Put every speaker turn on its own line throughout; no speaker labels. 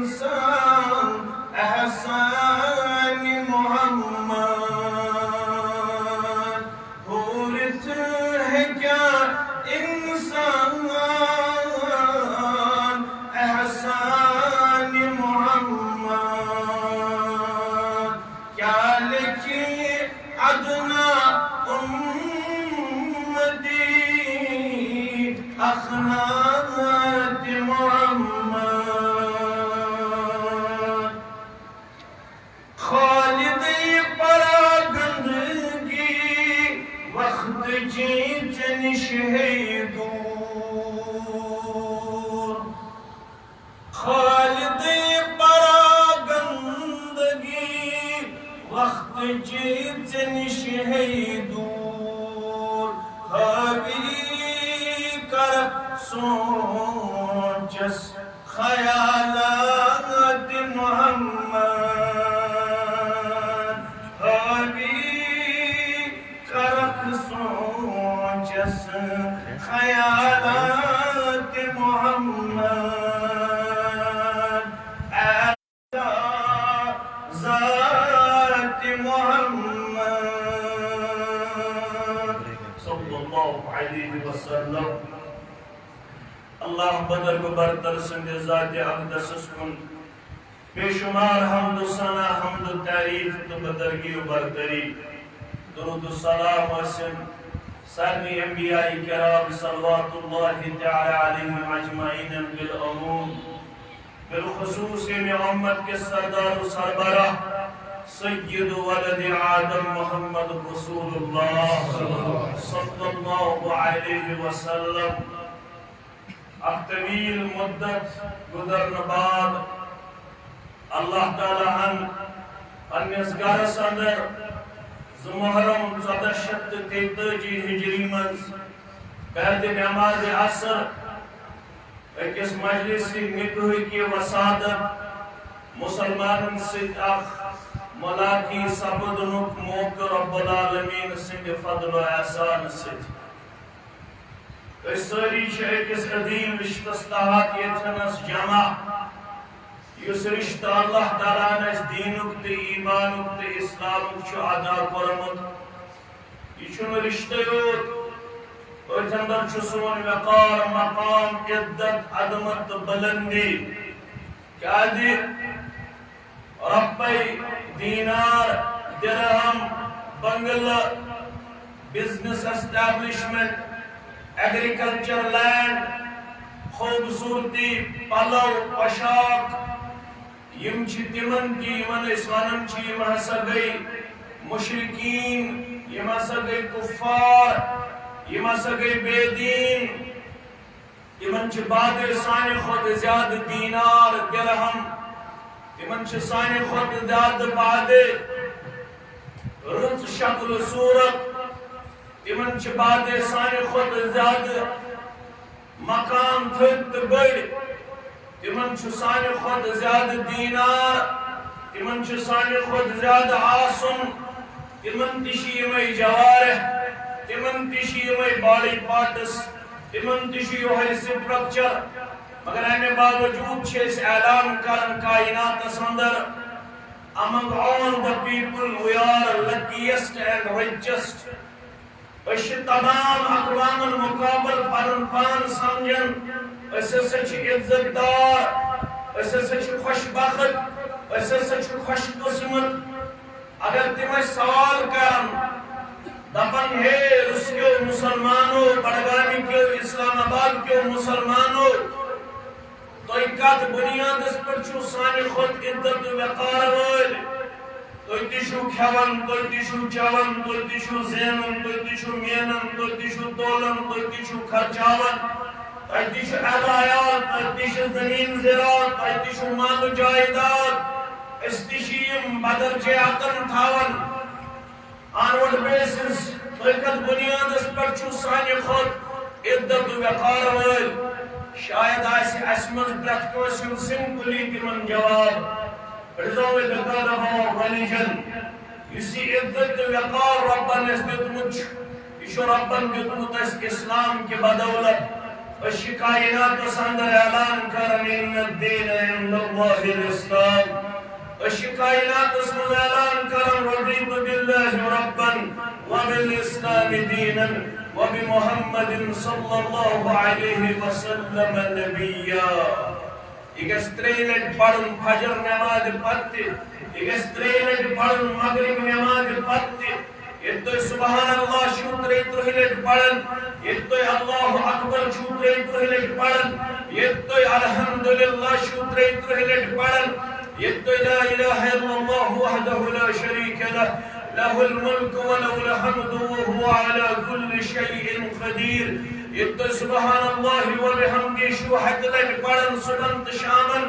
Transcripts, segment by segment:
انسان احسان محمد حورت ہے کیا انسان احسان محمد کیا لکھی ادنا امتی اخلاق محمد خالد پراگندگی وقت جیت نشہدور خالد پراگندگی وقت جیت نشہدور حاوی کر سوچس خیالات محمد حاوی کر سوچس خیالات محمد ذات محمد صلی اللہ علیہ وسلم اللہ بدر برتر سند ذات اقدس کن بے شمار حمد و ثنا حمد و تعریف تو بدرگی و برتری درود و سلام وسلم سرمی انبیاء کرام صلوات اللہ تعالی علیہم اجمعین بالعموم بالخصوص امت کے سردار و سربراہ سید ولد آدم محمد رسول اللہ صلی اللہ علیہ وسلم اب طویل مدت گزرن بعد اللہ تعالیٰ ہم انیس گارس اندر محرم 1433 ہجری منز بعد نماز عصر اکس مجلس نگوہ کی وسادت مسلمان سید اخ ملاقی سبدنک موقع رب العالمین سند فضل و احسان سید اس ساری شہر کس قدیم رشتستہات یتنس جمع یس رشتہ اللہ تعالیٰ نس دینک تے ایمانک تے اسلامک چھو ادا کرمت یہ چھو رشتہ یوت اتندر چھو سون وقار مقام عدت عدمت بلندی کیا دی ربی دینار درہم بنگل بزنس اسٹیبلشمنٹ ایگریکلچر لینڈ خوبصورتی پلو پشاک یم چھ تمن کی یمن اسوانم چھ یم ہسا گئی مشرکین یم ہسا گئی کفار یم ہسا گئی بے دین یمن چھ بعد سانے خود زیاد دینار درہم یمن چھ سانے خود زیاد بعد رز شکل صورت یمن چھ بعد سانے خود زیاد مقام تھت بڑ یمن چھ سانے خود زیاد دینار یمن چھ سانے خود زیاد آسن یمن تشی یمائی جوارح یمن تشی یمائی باڈی پارٹس یمن تشی یوہی سٹرکچر مگر اینے باوجود چھس اعلان کرن کائنات اندر among all the people we are luckiest and richest اس تمام اقوام المقابل پرن پان سمجھن اس سچ عزت دار اس سچ خوش بخت اس سچ خوش قسمت اگر تم سوال کرن دپن ہے اس کے مسلمانوں بڑگامی کے اسلام آباد کے مسلمانوں تو اکات بنیاد اس پر چھو سانی خود عدت وقار ہوئے تو تشو کھون تو تشو چون تو تشو زینن تو تشو مینن تو تشو دولن تو تشو خرچاون تو تشو عبایات تو تشو زمین زراعت تو تشو مال و جائیداد استشیم بدر جیاتن تھاون آنورڈ بیسس تو اکت بنیاد اس پر چھو سانی خود عدت وقار ہوئے شاید ایسی اسمت برت کوسیم سمپلی تمن جواب Resolve the God of our religion. You see, عزت وقار ربان اس دیت مجھ ایشو ربان دیت مجھ اس اسلام کے بدولت اش کائنات اندر اعلان کرن ان الدین عند اللہ الاسلام اش کائنات اندر اعلان کرن رضیت باللہ ربا وبالاسلام دینا وبمحمد صلی اللہ علیہ وسلم نبیا یہ گژھِ ترٛیٚیہِ لٹہِ پرُن فجر نمازِ پتہٕ تہِ یہ گژھِ ترٛیٚیہِ لٹہِ پرُن مغرب نمازِ پتہٕ تہِ ییٚلہِ تُہۍ سبحان اللہ چھُو 33 لٹہِ پران ییٚلہِ تُہۍ اللہ اکبر چھُو 33 لٹہِ پران ییٚلہِ تُہۍ الحمدللہ چھُو 33 لٹہِ پران ییٚلہِ تُہۍ لا الہ الا اللہ وحدہ لا شریک لہ له الملك وله الحمد وهو على كل شيء قدير يتو سبحان الله وبحمده شو حتى لك پڑھن صبح شاما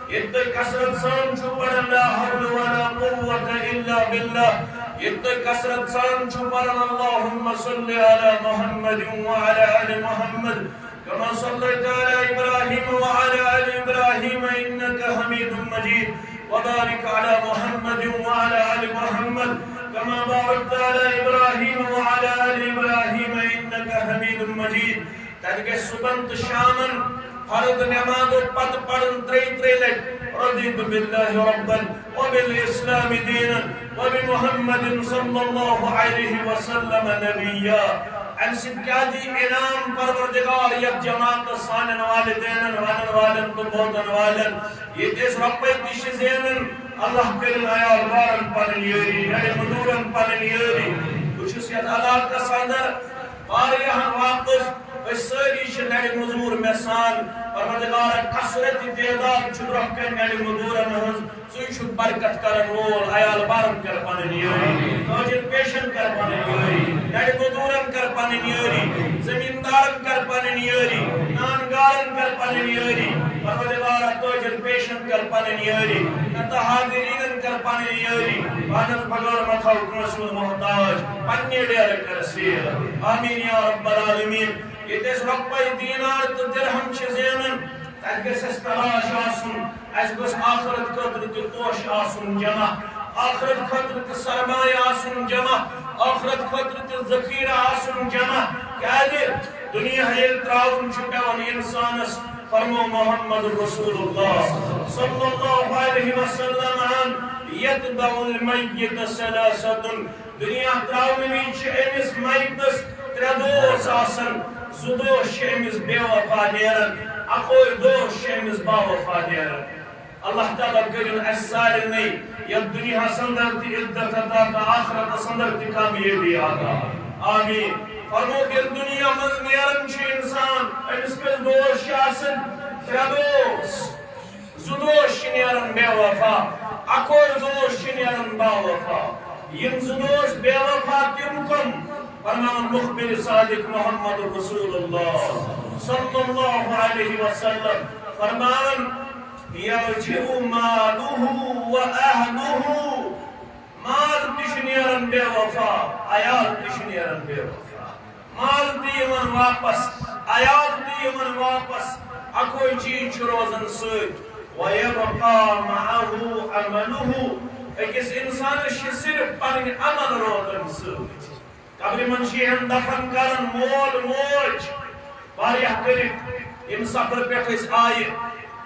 يتو كسرت سان شو پڑھن لا حول ولا قوة الا بالله يتو كسرت سان شو پڑھن اللهم صل على محمد وعلى ال محمد كما صليت على ابراهيم وعلى ال ابراهيم انك حميد مجيد وبارك على محمد وعلى ال محمد كما باركت على إبراهيم وعلى آل إبراهيم إنك حميد مجيد تلك صبح شاما فرض نماز پت پڑھن 33 لٹ رضيت بالله ربا وبالإسلام دينا وبمحمد صلى الله عليه وسلم نبيا ان سبقادی انعام پروردگار یک جماعت سانن والدین ونن والن تو بودن والن یہ اس ربی تش زینن اللہ کرن عیال بارن پنن یری نڑی مدورن پنن یری کچھ یت علاقہ سندر واریاہن واقف ساری نڑی مزور مثال پروردگار کثرت تعداد چھ برکن نڑی مدورن ہنز سوی برکت کرن وول عیال بارن کر پنن یری توجہ پیشن کر پنن یری نڑی مدورن کر پنن یری زمیندارن کر پنن یری نانگارن کر پنن یری پروردگار توجہ پیشن کر پنن یری نتا حاضرین کر پنن یری پانس بغیر مخاو رسول محتاج پنی ڈیر کر سیر آمین یا رب العالمین یہ تیس ربی دینار تو درہم چھ زینن تک گس اس تلاش آسن اس گس آخرت قدر تی توش آسن جمع آخرت قدر تی سرمایہ آسن جمع آخرت قدر تی ذخیرہ آسن جمع کیا دیر دنیا ہیل تراؤن چھپیون انسانس فرمو محمد رسول اللہ صلی اللہ علیہ وسلم عن یتبع المیت سلاست دنیا تراؤن ویچ امس میتس تردوس آسن زدوش شیمز بے وفا دیرن اخوی دوش شیمز با وفا دیرن اللہ تعالیٰ کرن احسار نہیں یا دنیا سندر تی عدت عطا تا آخرت سندر تی کامیابی آتا آمین فرمو کہ دنیا مز نیرن چھ انسان امس پس دوش آسن تردوس زدوش نیرن بے وفا اخوی دوش نیرن با وفا یم زدوش بے وفا تم کم فرمان مخبر صادق محمد رسول اللہ صلی اللہ علیہ وسلم فرمان یرجع مالہ و اہلہ مال تشنیرن بے وفا عیال تشنیرن بے وفا مال دیمن واپس عیال دیمن واپس اکوئی چیز چھ روزن سۭتۍ ویبقى معه عملہ اکس انسانس چھ صرف پنن عمل روزن سۭتۍ قبر منشیہن دفن کرن مول موج واریاہ کرت ام سفر پہ آئے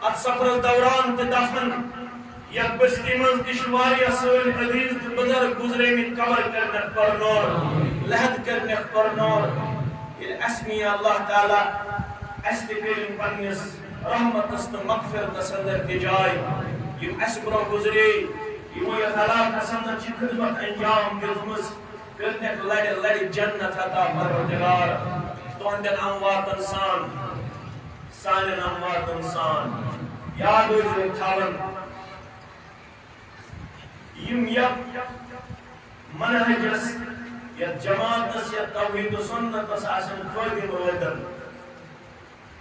ات سفر دوران تے دفن یک بستی من تش واریاہ سن عزیز تے بزرگ گزرے من قبر کرنے پر نور لحد کرنے پر نور اسمی اللہ تعالی استقبال پنس رحمت است مغفرت سندر کی جائے یم اسبرو گزرے یم یہ خلاق سندر چھ خدمت انجام دتمس کرنے لڑ لڑ جنت عطا پروردگار تہندین امواتن سان سانن امواتن سان یاد روزو تھاون یم یک منہجس یا جماعتس یا توحید و سنتس آسن قائدین رویدن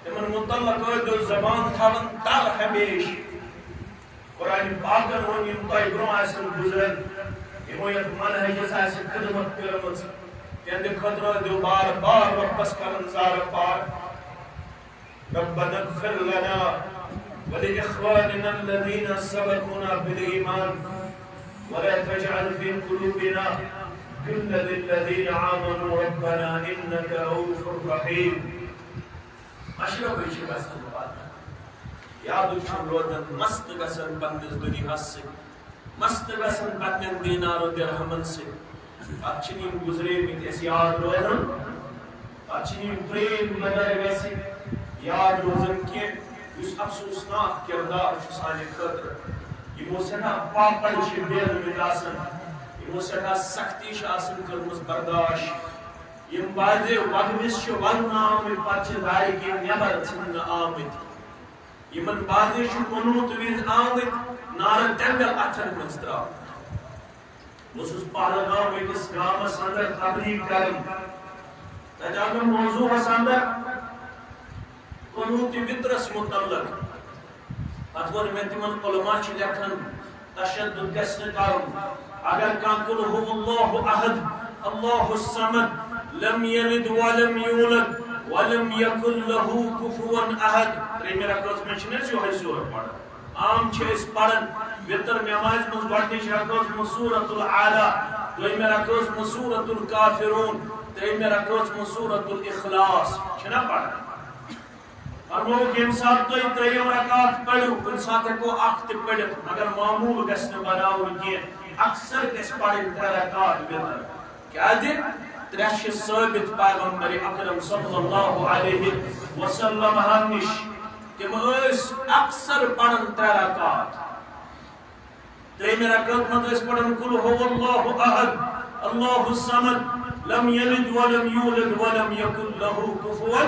تمن متعلق قائد زبان تھاون تر ہمیش قرآن پاکن ون یم تہ برو آسن گزرن یمویت منہجس آسن خدمت کرمت تہند خطرہ دیو بار بار واپس کرن زار پار ربنا اغفر لنا ولإخواننا الذين سبقونا بالإيمان ولا تجعل في قلوبنا غلا للذين آمنوا ربنا إنك رؤوف رحيم مشرق چھ گژھان پتہ یاد چھُ روزان مست گژھان پننِس دُنیاہس سۭتۍ مست گژھان پننٮ۪ن دیٖنار و درہمن سۭتۍ پتہٕ چھِنہٕ یِم گُزریمٕتۍ اَسہِ یاد روزان پتہٕ چھِنہٕ یِم پرٛٲنۍ نظر گژھِ یاد روزان کینٛہہ یُس افسوٗسناک کِردار چھُ سانہِ خٲطرٕ یِمو سٮ۪ٹھاہ پاپڑ چھِ بیرمٕتۍ آسان یِمو سٮ۪ٹھاہ سختی چھِ آسان کٔرمٕژ برداش یِم بعضے وقتس چھِ وننہٕ آمٕتۍ پتہٕ چھِ دارِ کِنۍ نٮ۪بر ژھٕننہٕ آمٕتۍ یِمن بعضے چھِ قنوٗت وِزِ آمٕتۍ نارٕ تٮ۪نٛگل اتھن منٛز ترٛاونہٕ بہٕ اوسُس پہلگام أکِس گامس انٛدر تبلیٖغ کران تتہِ آو مےٚ موضوٗعس انٛدر قنوٗتِ وِترس مُتعلق پتہٕ ووٚن مےٚ تِمن علما چھِ لیکھان تشدُد گژھِ نہٕ کرُن اگر کانٛہہ قُل هو الله احد الله الصمد لم يلد ولم يولد ولم يكن له كفوا احد ترٛیٚیمہِ رکعژ منٛز چھِنہٕ أسۍ یِہوٚے سورہ پران عام چھِ أسۍ پران وِتر نٮ۪مازِ منٛز گۄڈنِچ رکعژ منٛز سورۃ الاعلیٰ دوٚیمہِ رکعژ منٛز سورۃ الکافرون ترٛیٚیمہِ رکعژ منٛز سورۃ الاخلاص چھِنا پران فرمووُکھ ییٚمہِ ساتہٕ تُہۍ ترٛیٚیِم رکعت پٔرِو کُنہِ ساتہٕ ہٮ۪کو اکھ تہِ پٔرِتھ مگر معموٗل گژھِ نہٕ بناوُن کینٛہہ اکثر گژھِ پرٕنۍ ترٛےٚ رکعت وِتر کیٛازِ ترٛےٚ چھِ ثٲبت پیغمبر اکرم صلی اللہ علیہ وسلم نِش تِم ٲسۍ اکثر پران ترٛےٚ رکعت ترٛیٚیمہِ رکعت منٛز ٲسۍ پران قُل هو الله احد الله الصمد لم يلد ولم يولد ولم يكن له كفوا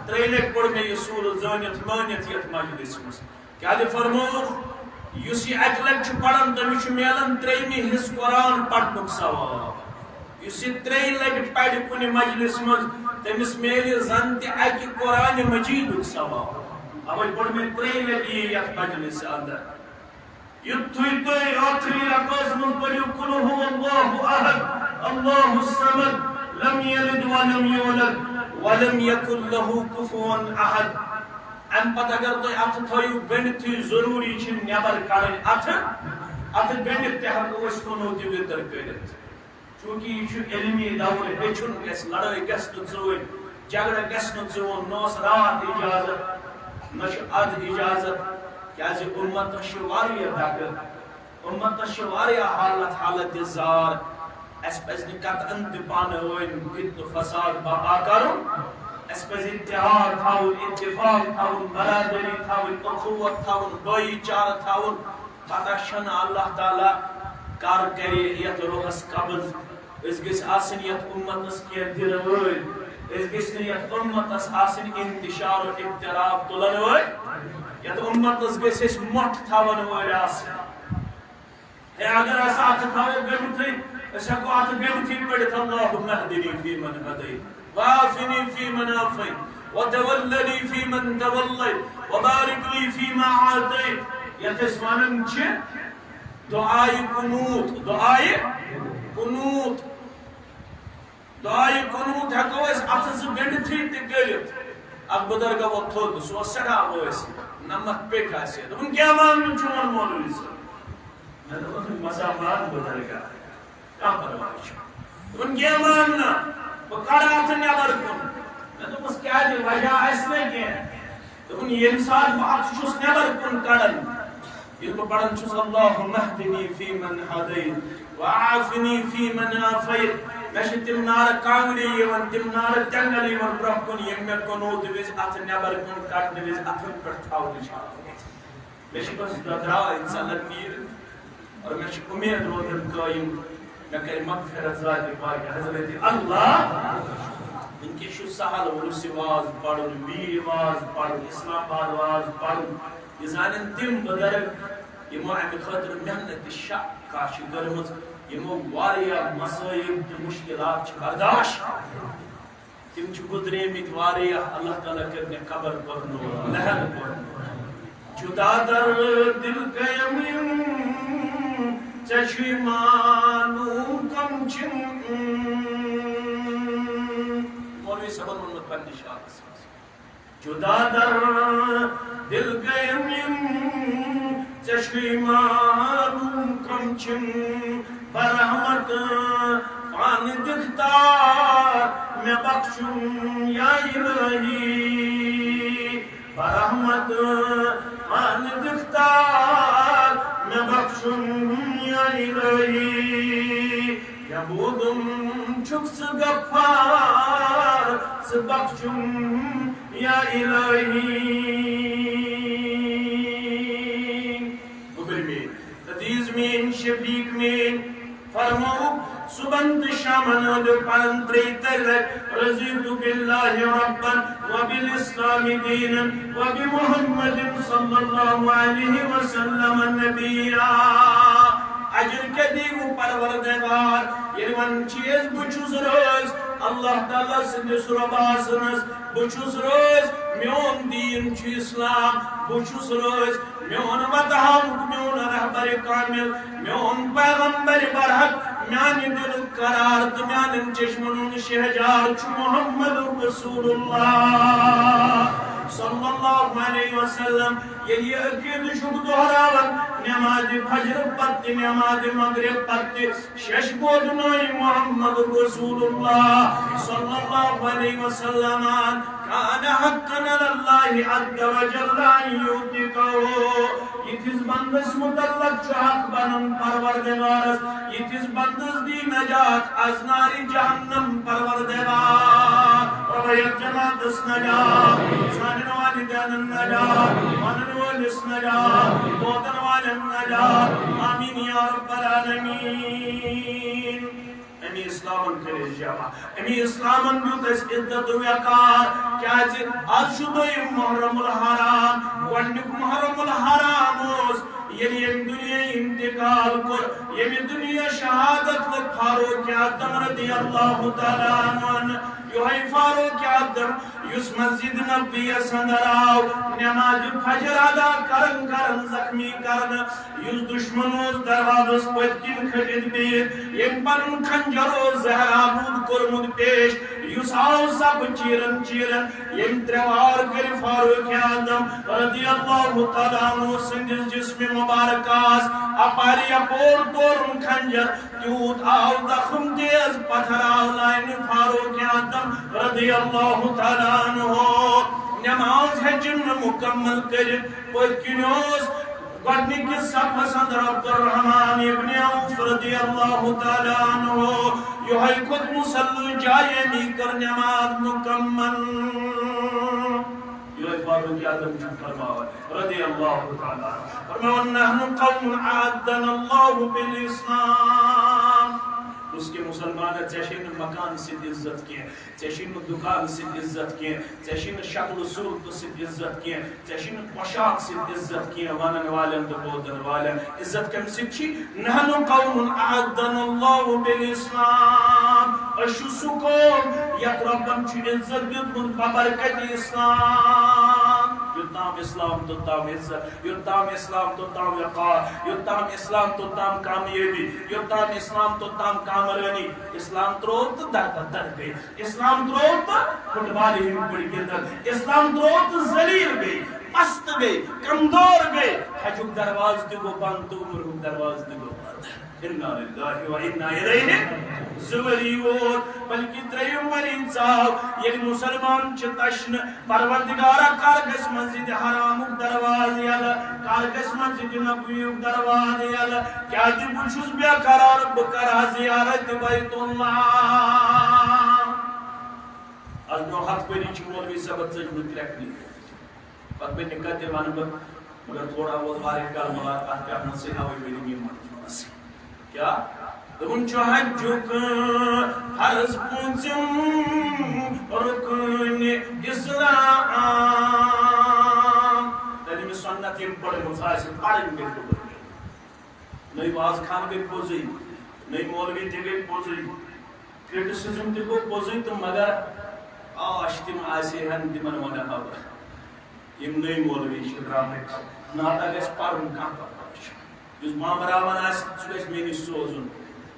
ترٛیٚیہِ لٹہِ پوٚر مےٚ یہِ سورہ زٲنِتھ مٲنِتھ یتھ مجلس منٛز کیٛازِ فرمووُکھ یُس یہِ اکہِ لٹہِ چھُ پران تٔمِس چھُ میلان ترٛیٚیمہِ حصہٕ قرآن پرنُک ثواب یُس یہِ ترٛیٚیہِ لٹہِ پرِ کُنہِ مجلس منٛز تٔمِس میلہِ زن تہِ اکہِ قرآنِ مجیٖدُک ثواب اوے پوٚر مےٚ ترٛیٚیہِ لٹہِ یہِ یتھ مجلس انٛدر یُتھُے تُہۍ ٲخری رکعژ منٛز پٔرِو قُل هو الله احد الله الصمد لم يلد ولم يولد ولم يكن له كفوا احد امہِ پتہٕ اگر تُہۍ اتھٕ تھٲیِو گٔنڈِتھٕے ضروٗری چھِ نٮ۪بر کڑٕنۍ اتھٕ گٔنڈِتھ تہِ ہٮ۪کو أسۍ قنوٗتِ وِتر کٔرِتھ چوٗنٛکہِ یہِ چھُ علمی دور ہیٚچھُن گژھِ لڑٲے گژھِ نہٕ ژٲنۍ جگڑٕ گژھِ نہٕ ژوٚن نہ اوس راتھ اجازت نہ چھُ ادٕ اجازت کیٛازِ اُمتس چھِ واریاہ دگہٕ اُمتس چھِ واریاہ حالت زار اَسہِ پزِ نہٕ قطعن تہِ پانہٕ ؤنۍ فتنہٕ فساد برپا کرُن اَسہِ پزِ اتحاد تھاوُن اتفاق تھاوُن برادری تھاوٕنۍ اخوت تھاوُن بٲیی چارٕ تھاوُن پتہ چھنہٕ اللہ تعالیٰ کر کرِ یتھ روحس قبض أسۍ گٔژھۍ آسٕنۍ یتھ اُمتس کینٛہہ دِنہٕ وٲلۍ أسۍ گٔژھۍ نہٕ یتھ اُمتس آسٕنۍ انتشار و اقتراب تُلن وٲلۍ یتھ اُمتس گٔژھۍ أسۍ مۄٹھ تھاون وٲلۍ آسٕنۍ ہے اگر أسۍ اتھٕ تھاوو گٔنڈِتھٕے أسۍ ہٮ۪کو اتھٕ گٔنڈِتھٕے پٔرِتھ اللهم اهدني فيمن هديت وعافني فيمن عافيت وتولني فيمن توليت وبارك لي فيما اعطيت یتھ أسۍ ونان چھِ دعائے قنوت ہٮ۪کو أسۍ اتھٕ زٕ گٔنڈِتھٕے تہِ کٔرِتھ اکھ بُزرگا ووت تھوٚد سُہ اوس سٮ۪ٹھاہ وٲسۍ نمتھ پیٚٹھۍ آسہِ ہے دوٚپُن کیٛاہ مانُن چون مولوی صٲب مےٚ دوٚپُن مزا مان بُزرگا کانٛہہ پرواے چھُنہٕ دوٚپُن کیٚنٛہہ مان نہ بہٕ کڑٕ اتھٕ نٮ۪بر کُن مےٚ دوٚپُس کیٛازِ وجہ آسہِ نہ کینٛہہ دوٚپُن ییٚمہِ ساتہٕ بہٕ اتھٕ چھُس نٮ۪بر کُن کڑان ییٚلہِ بہٕ پران چھُس اللهم اهدني فيمن هديت وعافني فيمن عافيت مےٚ چھِ تِم نارٕ کانٛگرِ یِوان تِم نارٕ تٮ۪نٛگل یِوان برٛونٛہہ کُن یِم مےٚ قنوٗتِ وِزِ اتھٕ نٮ۪بر کُن کڑنہٕ وِزِ اتھن پٮ۪ٹھ تھاونٕچ مےٚ چھِ بس درٛاے ژلان نیٖرِتھ اور مےٚ چھِ اُمید روزان قٲیِم مےٚ کرِ مغفرت ذاتِ پاکِ حضرتِ اللہ وٕنکٮ۪س چھُ سہل وُرسہِ واز پرُن میٖر واز پرُن اسلام آباد واز پرُن یہِ زانن تِم بُزرگ یِمو امہِ خٲطرٕ محنت شقا چھِ کٔرمٕژ یِمو واریاہ مسٲیِب تہٕ مُشکِلات چھِ برداشت تِم چھِ گُزریمٕتۍ واریاہ اللہ تعالیٰ کٔرِنکھ قبر پرنو لہر پرنو جُدا در دل قیم ژےٚ چھُے معلوٗم کم چھِ مولوی صٲبن ووٚنمُت پننِس شعرس منٛز جُدا در دل قیم ژےٚ چھُے معلوٗم کم چھِ برحمت پانہٕ دِکھتار مےٚ بخشُن یا الہی برحمت مان دختار میں بخشن یا الہی یبودم چھکس غفار سے بخشن یا الہی گبر میں عزیز میں شفیق میں فرماؤ صبح شامن پرن تریتر رضیت باللہ ربا وبالاسلام دینا وبمحمد صلی اللہ علیہ وسلم نبیہ اجر کے دیگو پروردگار یلون چیز بچوز روز اللہ تعالیٰ سندس رباسنس بچوز روز میون دین چو اسلام بچوز روز میون مدہم میون رہبر کامل میون پیغمبر برحق میانی دل قرار تو میانی چشمنون شہجار چو محمد رسول اللہ صلی اللہ علیہ وسلم یہ عقید شب دہراون نماز فجر پتی نماز مغرب پتی شش بودنوی محمد رسول اللہ صلی اللہ علیہ وسلم کان حقا للہ عز وجل یوتکو یتیز بندس متعلق چو حق بنم پروردگارس یتیز بندس دی نجات از ناری جہنم پروردگار رویت جماعتس نجات سانن والدین النجات ونن والس نجات بودن والن نجات آمین یا رب العالمین امی اسلامن کرے جاوا امی اسلامن بیوتس عدت ویقار کیا جی آج شدوئی محرم الحرام ونک محرم الحرام ہوس یعنی یم دنیا انتقال کر یم دنیا شہادت لگ فاروق اعظم رضی اللہ تعالیٰ عنہ یوہی فاروق اعظم یس مسجد نبی سندراو نماز فجر ادا کرن زخمی کرن یس دشمنوز دروازس پتکن کھٹت بید یم پنن خنجر و زہر آبود کرمد پیش یس آو سب چیرن یم تروار کر فاروق اعظم رضی اللہ تعالیٰ عنہ سندس جسم مبارکاس اپاری اپور دورن خنجر تیوت آو دخم تیز پتھر آو لائن فاروق اعظم رضی اللہ تعالیٰ عنہ نماز ہجن مکمل کرن پتکنوز گوڑنی کی صف صدر عبدالرحمن ابن عوف رضی اللہ تعالیٰ عنہ یوہی خود مسلل جائے بھی کر نماز مکمل یوہی فاروق اعظم جن فرماؤ رضی اللہ تعالیٰ فرماؤ نحن قوم عادنا اللہ بالاسلام اس کے مسلمان چیشین مکان سے عزت کیا چیشین دکان سے عزت کیا چیشین شکل صورت سے عزت کیا چیشین پوشاک سے عزت کیا وانن والن دبودن والن عزت کم سکھی نحن قوم اعدن اللہ بالاسلام اشسو قوم یک ربن چو عزت دیتن ببرکت اسلام یتام اسلام تو تام عزت یتام اسلام تو تام وقار یتام اسلام تو تام کامیابی یتام اسلام تو تام کامرانی اسلام تروت در گئی اسلام تروت فٹبالی ہم بڑی گردن اسلام تروت ذلیل گئی پست گئی کمزور گئی حجوک درواز دیگو بند تو مرہوک درواز دیگو بند اِنَّا لِلَّهِ وَإِنَّا إِلَيْهِ زُوَرِيُّونَ بلکہ تریم مرین صاحب یہ مسلمان چتشن پروردگارہ کارگس مسجد حرام درواز یالا کارگس مسجد نبوی درواز یالا کیا دی بچوز بیا قرار بکرہ زیارت بیت اللہ از نو حد پری چی مولوی سبت سجمت رکھنی پت میں نکات دیوان مگر تھوڑا وہ بارک کار ملاقات کے اپنا سے آوئی میری میمان سے کیا دون چوہجک حرز پونچم رکن اسلام تعلیم سنت یم پڑھ مفاسد پڑھیں گے نئی باز خان بھی پوزی نئی مولوی تھی بھی پوزی کرٹیسزم تھی کو پوزی تو مگر آشتیم آسی ہن دیمن ہونے خبر یم نئی مولوی شدرامے ناتا گیس پڑھن کام پر جس مامراوان آسی چکیس مینی سوزن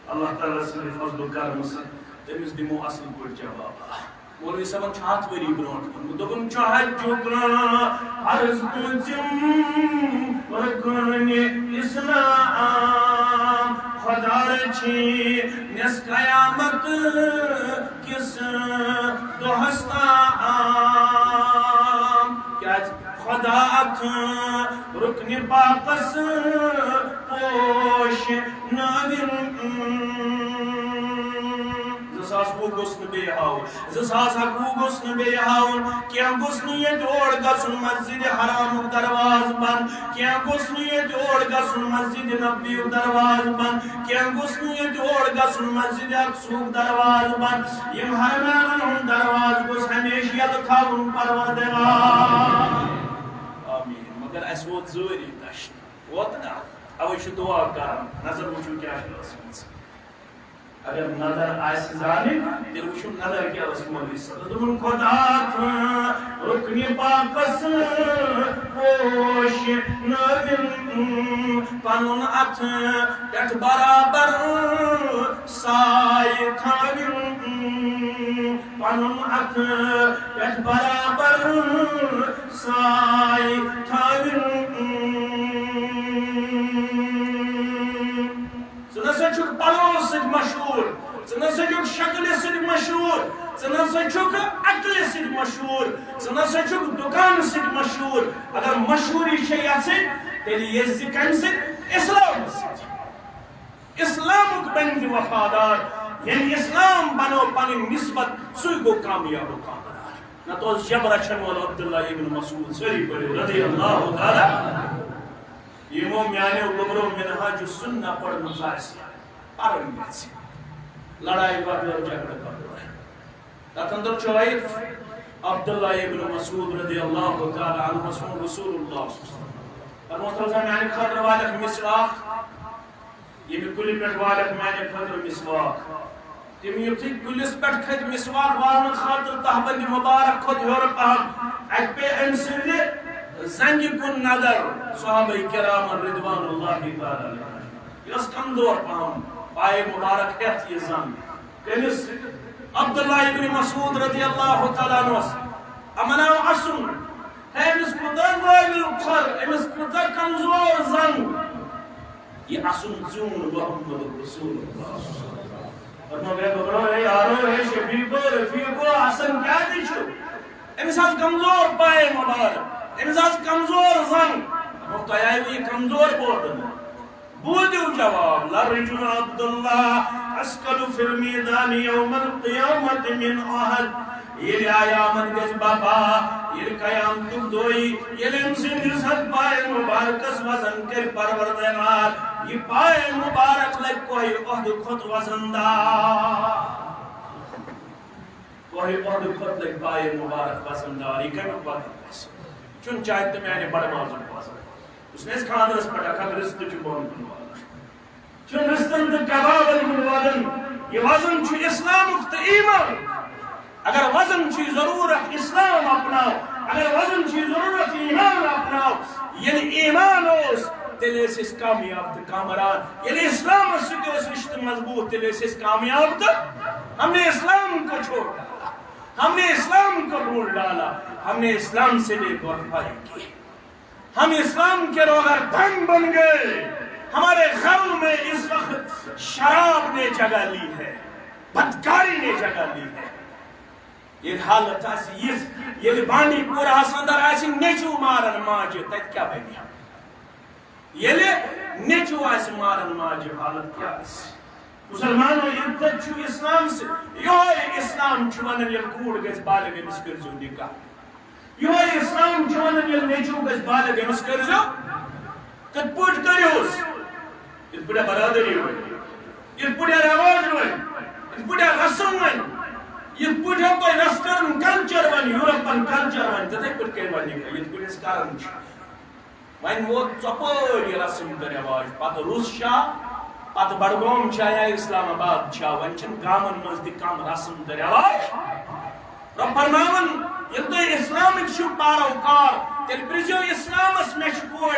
اللہ تعالیٰ سے فضل و کرم سے تمیز دیمو اصل پر جواب مولوی صاحب چھات وری برونٹ دبن چوہجکنا عرض پونچم رکن اسلام خدا رچی نس قیامت کس دو ہستا کیا خدا رکن باقس پوش زساس وہ گسن بے ہاؤ زساس حقو گسن بے ہاؤ کیا گسن یہ جوڑ گسن مسجد حرام درواز بند کیا گسن یہ جوڑ گسن مسجد نبی درواز بند کیا گسن یہ جوڑ گسن مسجد اقصو درواز بند یم حرمان ہم دروازہ گس ہمیشہ دکھاؤں پروردگار آمین مگر اس ووت زوری دشت ووت نا اوش دعا کرم نظر وچھو کیا ہے اگر نظر آس ظالم تیل وچھو نظر کیا اس مولی صدر خدا رکن باقس پوش نوین پنن ات پٹ برابر سائی تھاوین پنن ات پٹ برابر سائی تھاوین ژٕ چھُکھ پلو سۭتۍ مشہوٗر ژٕ نسا چھُکھ شکلہِ سۭتۍ مشہوٗر ژٕ نسا چھُکھ عقلہِ سۭتۍ مشہوٗر ژٕ نسا چھُکھ دُکانہٕ سۭتۍ مشہوٗر اگر مشہوٗری چھے یژھٕنۍ تیٚلہِ یژھِ کمہِ سۭتۍ اسلامہٕ سۭتۍ اسلامُک بنہِ زِ وفادار ییٚلہِ اسلام بنو پنٕنۍ نسبت سُے گوٚو کامیاب کامران نتہٕ اوس جب رچھن وول عبداللہ ابن مسعود سٲری پٔرِو رضی اللہ تعالیٰ یمو میانیو گبرو منہاج السنہ پڑھنا خاص پرن گژھِ لڑائی بدلو جھگڑ بدلو تتھ اندر چھُ عبداللہ ابن مسعود رضی اللہ تعالی عنہ سون رسول اللہ صلی اللہ علیہ وسلم فرموتا میانہِ خٲطرٕ والٮ۪کھ مسواک ییٚمہِ کُلہِ پٮ۪ٹھ والٮ۪کھ میانہِ خٲطرٕ مسواک تِم یُتھُے کُلِس پٮ۪ٹھ کھٔتۍ مسواک والنہٕ خٲطرٕ تہبندِ مبارک کھوٚت ہیوٚر پہم اَتہِ پیٚیہِ أمۍ سٕنٛدِ زنگی کن نظر صحابہ کرام رضوان اللہ تعالی یس کمزور پہم پائے مبارک ہیت یہ زنگ تیمس عبداللہ ابن مسعود رضی اللہ تعالیٰ عنہ امناو اسن ہے امس کتا وائل کھر امس کتا کمزور زنگ یہ اسن زون محمد رسول اللہ اور میں بگڑو ہے یارو ہے شفیقو رفیقو اسن کیا دیشو امس آج کمزور پائے مبارک امزاز کمزور زنگ مختیائی ہوئی کمزور بودن بودیو جواب لرجل عبداللہ اسکل فی المیدان یوم القیامت من احد یہ آیا من گز بابا یہ قیام تک دوئی یہ لمسن رسد پائے مبارکس وزن کر پروردگار یہ پائے مبارک لگ کوئی احد خود وزندہ کوئی احد خود لگ پائے مبارک وزندہ یہ کمی بات چون چاہتے میں نے بڑا موضوع پاسا اس نے اس خاندر اس پڑھا کھا رست چو بہن کنوالا چون رستن تو کبابل کنوالن یہ وزن چو اسلام اکت ایمان اگر وزن چو ضرورت اسلام اپناو اگر وزن چو ضرورت ایمان اپناو یعنی ایمان اس تلیس اس کامیاب تا کامران یعنی اسلام اس کے اس رشت مضبوط تلیس اس کامیاب تا ہم نے اسلام کو چھوڑا ہم نے اسلام کو بھول ڈالا ہم نے اسلام سے لے کر وفائی کی ہم اسلام کے روغر دھن بن گئے ہمارے غم میں اس وقت شراب نے جگہ لی ہے بدکاری نے جگہ لی ہے یہ حالت ایسی یہ بانی پورا حسندر ایسی نیچو مارن ماجے تک کیا بینی یہ نیچو ایسی مارن ماجے حالت کیا ایسی مسلمانوں عدت چھو اسلام سے یہ اسلام چھوانن یہ کوڑ گز بالے میں مسکر جو نکاح یہ اسلام چھوانن یہ نیچو گز بالے میں مسکر جو کت پوٹ کریوز اس بڑا برادری ہوئی اس بڑا رواج ہوئی اس بڑا رسم ہوئی اس بڑا کوئی ویسٹرن کلچر ہوئی یورپن کلچر ہوئی تتے پوٹ کے ہوئی یہ بڑا اس کارن چھو وین وہ چپر یہ رسم در رواج پات روس شاہ پات بڑگوم چاہیا اسلام آباد چاہ ونچن گامن مزدی کام رسم در رواج رب فرماون یہ تو اسلامک چھو پاروکار تیل پرزیو اسلام اس مش کوڑ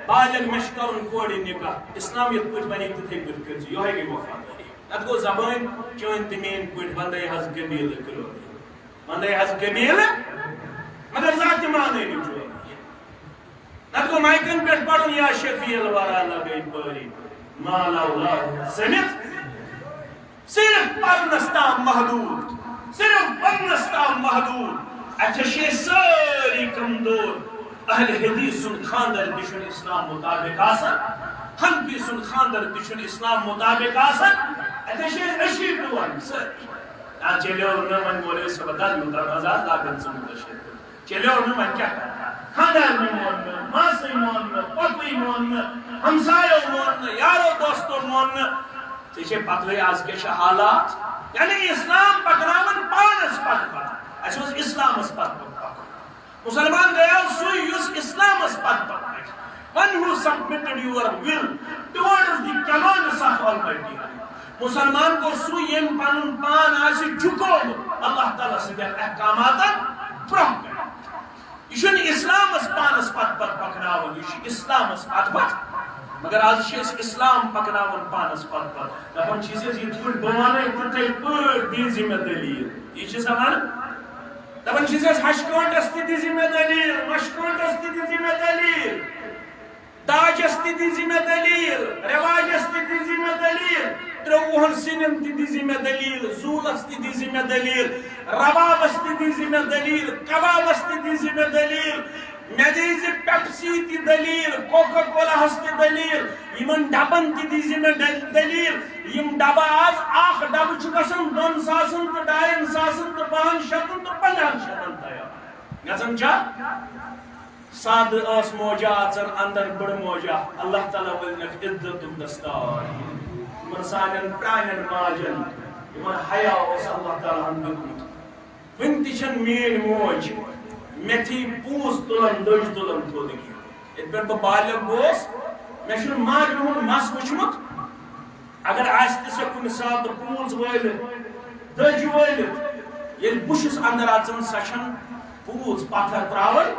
بالغ مش کرن کوڑی نکاح اسلام یہ پوٹ بنی تتھے پوٹ کرزی یہ ہے وفاداری نت گو زبان چون تمین پوٹ بندے حز قبیل کرو بندے حز قبیل مگر ذات مانے نہیں جو نت گو مائکن پیٹ پڑھن یا شفیع الورا لگئی پاری مالا اللہ سمت صرف پرنستا محدود صرف پرنستا محدود اچھا شیع ساری کمدور اہل حدیث سن خاندر تشن اسلام مطابق آسان حنفی سن خاندر تشن اسلام مطابق آسان اتشی اشی دوان سر چلیو نمان مولی سبتان مطلب آزاد لاغن سمتشی چلیو نمان کیا خاندر نمون ماسی مون پتوی مون ہمسایو مون یارو دوستو مون تشی پتوی آز کے حالات یعنی اسلام پکناون پانس پک اس اسلام اس پک مسلمان گیا سوی یس اسلام اس پک one who submitted your will towards the commands of Almighty. مسلمان کو سوی یم پانن پان آسی جھکو اللہ تعالیٰ سے دیر احکاماتا برہم گیا یہ اسلام اس پان اس پک پکناون یہ اسلام اس پک مگر آج اس اسلام پکناون پان اس پک دپن چیزیں یہ تھوڑ بوانے تھے پر دی ذمہ دلیل یہ چیز ہمارا دپن چیزیں ہشکونٹ استی دی ذمہ دلیل مشکونٹ استی دی ذمہ دلیل داج استی دی ذمہ دلیل رواج استی دی ذمہ دلیل تروہن سنن دی ذمہ دلیل زول استی دی ذمہ دلیل رباب استی دی ذمہ دلیل کباب استی دی ذمہ دلیل میدیز پیپسی تی دلیل کوکا کولا ہستی دلیل یمن ڈبن تی ذمہ دلیل یم ڈبا آز آخ ڈب چکسن 2 ساسن تو 2.5 ساسن تو 5 شتن تو 50 شتن تیار گزن چا ساد اس موجا اچن اندر بڑ موجا اللہ تعالیٰ ولنک عزت دستار من سانن پرانن ماجن من حیا اس اللہ تعالیٰ ہندکت ونتشن مین موج میتھی پوس تلن دج تلن تھودگی ات پر بالغ گوس میں چھن ماجن ہن مس وچمت اگر آستے سے کن ساتھ پوز ویلت دج ویلت یل بشس اندر اچن سچن پوز پتھر تراون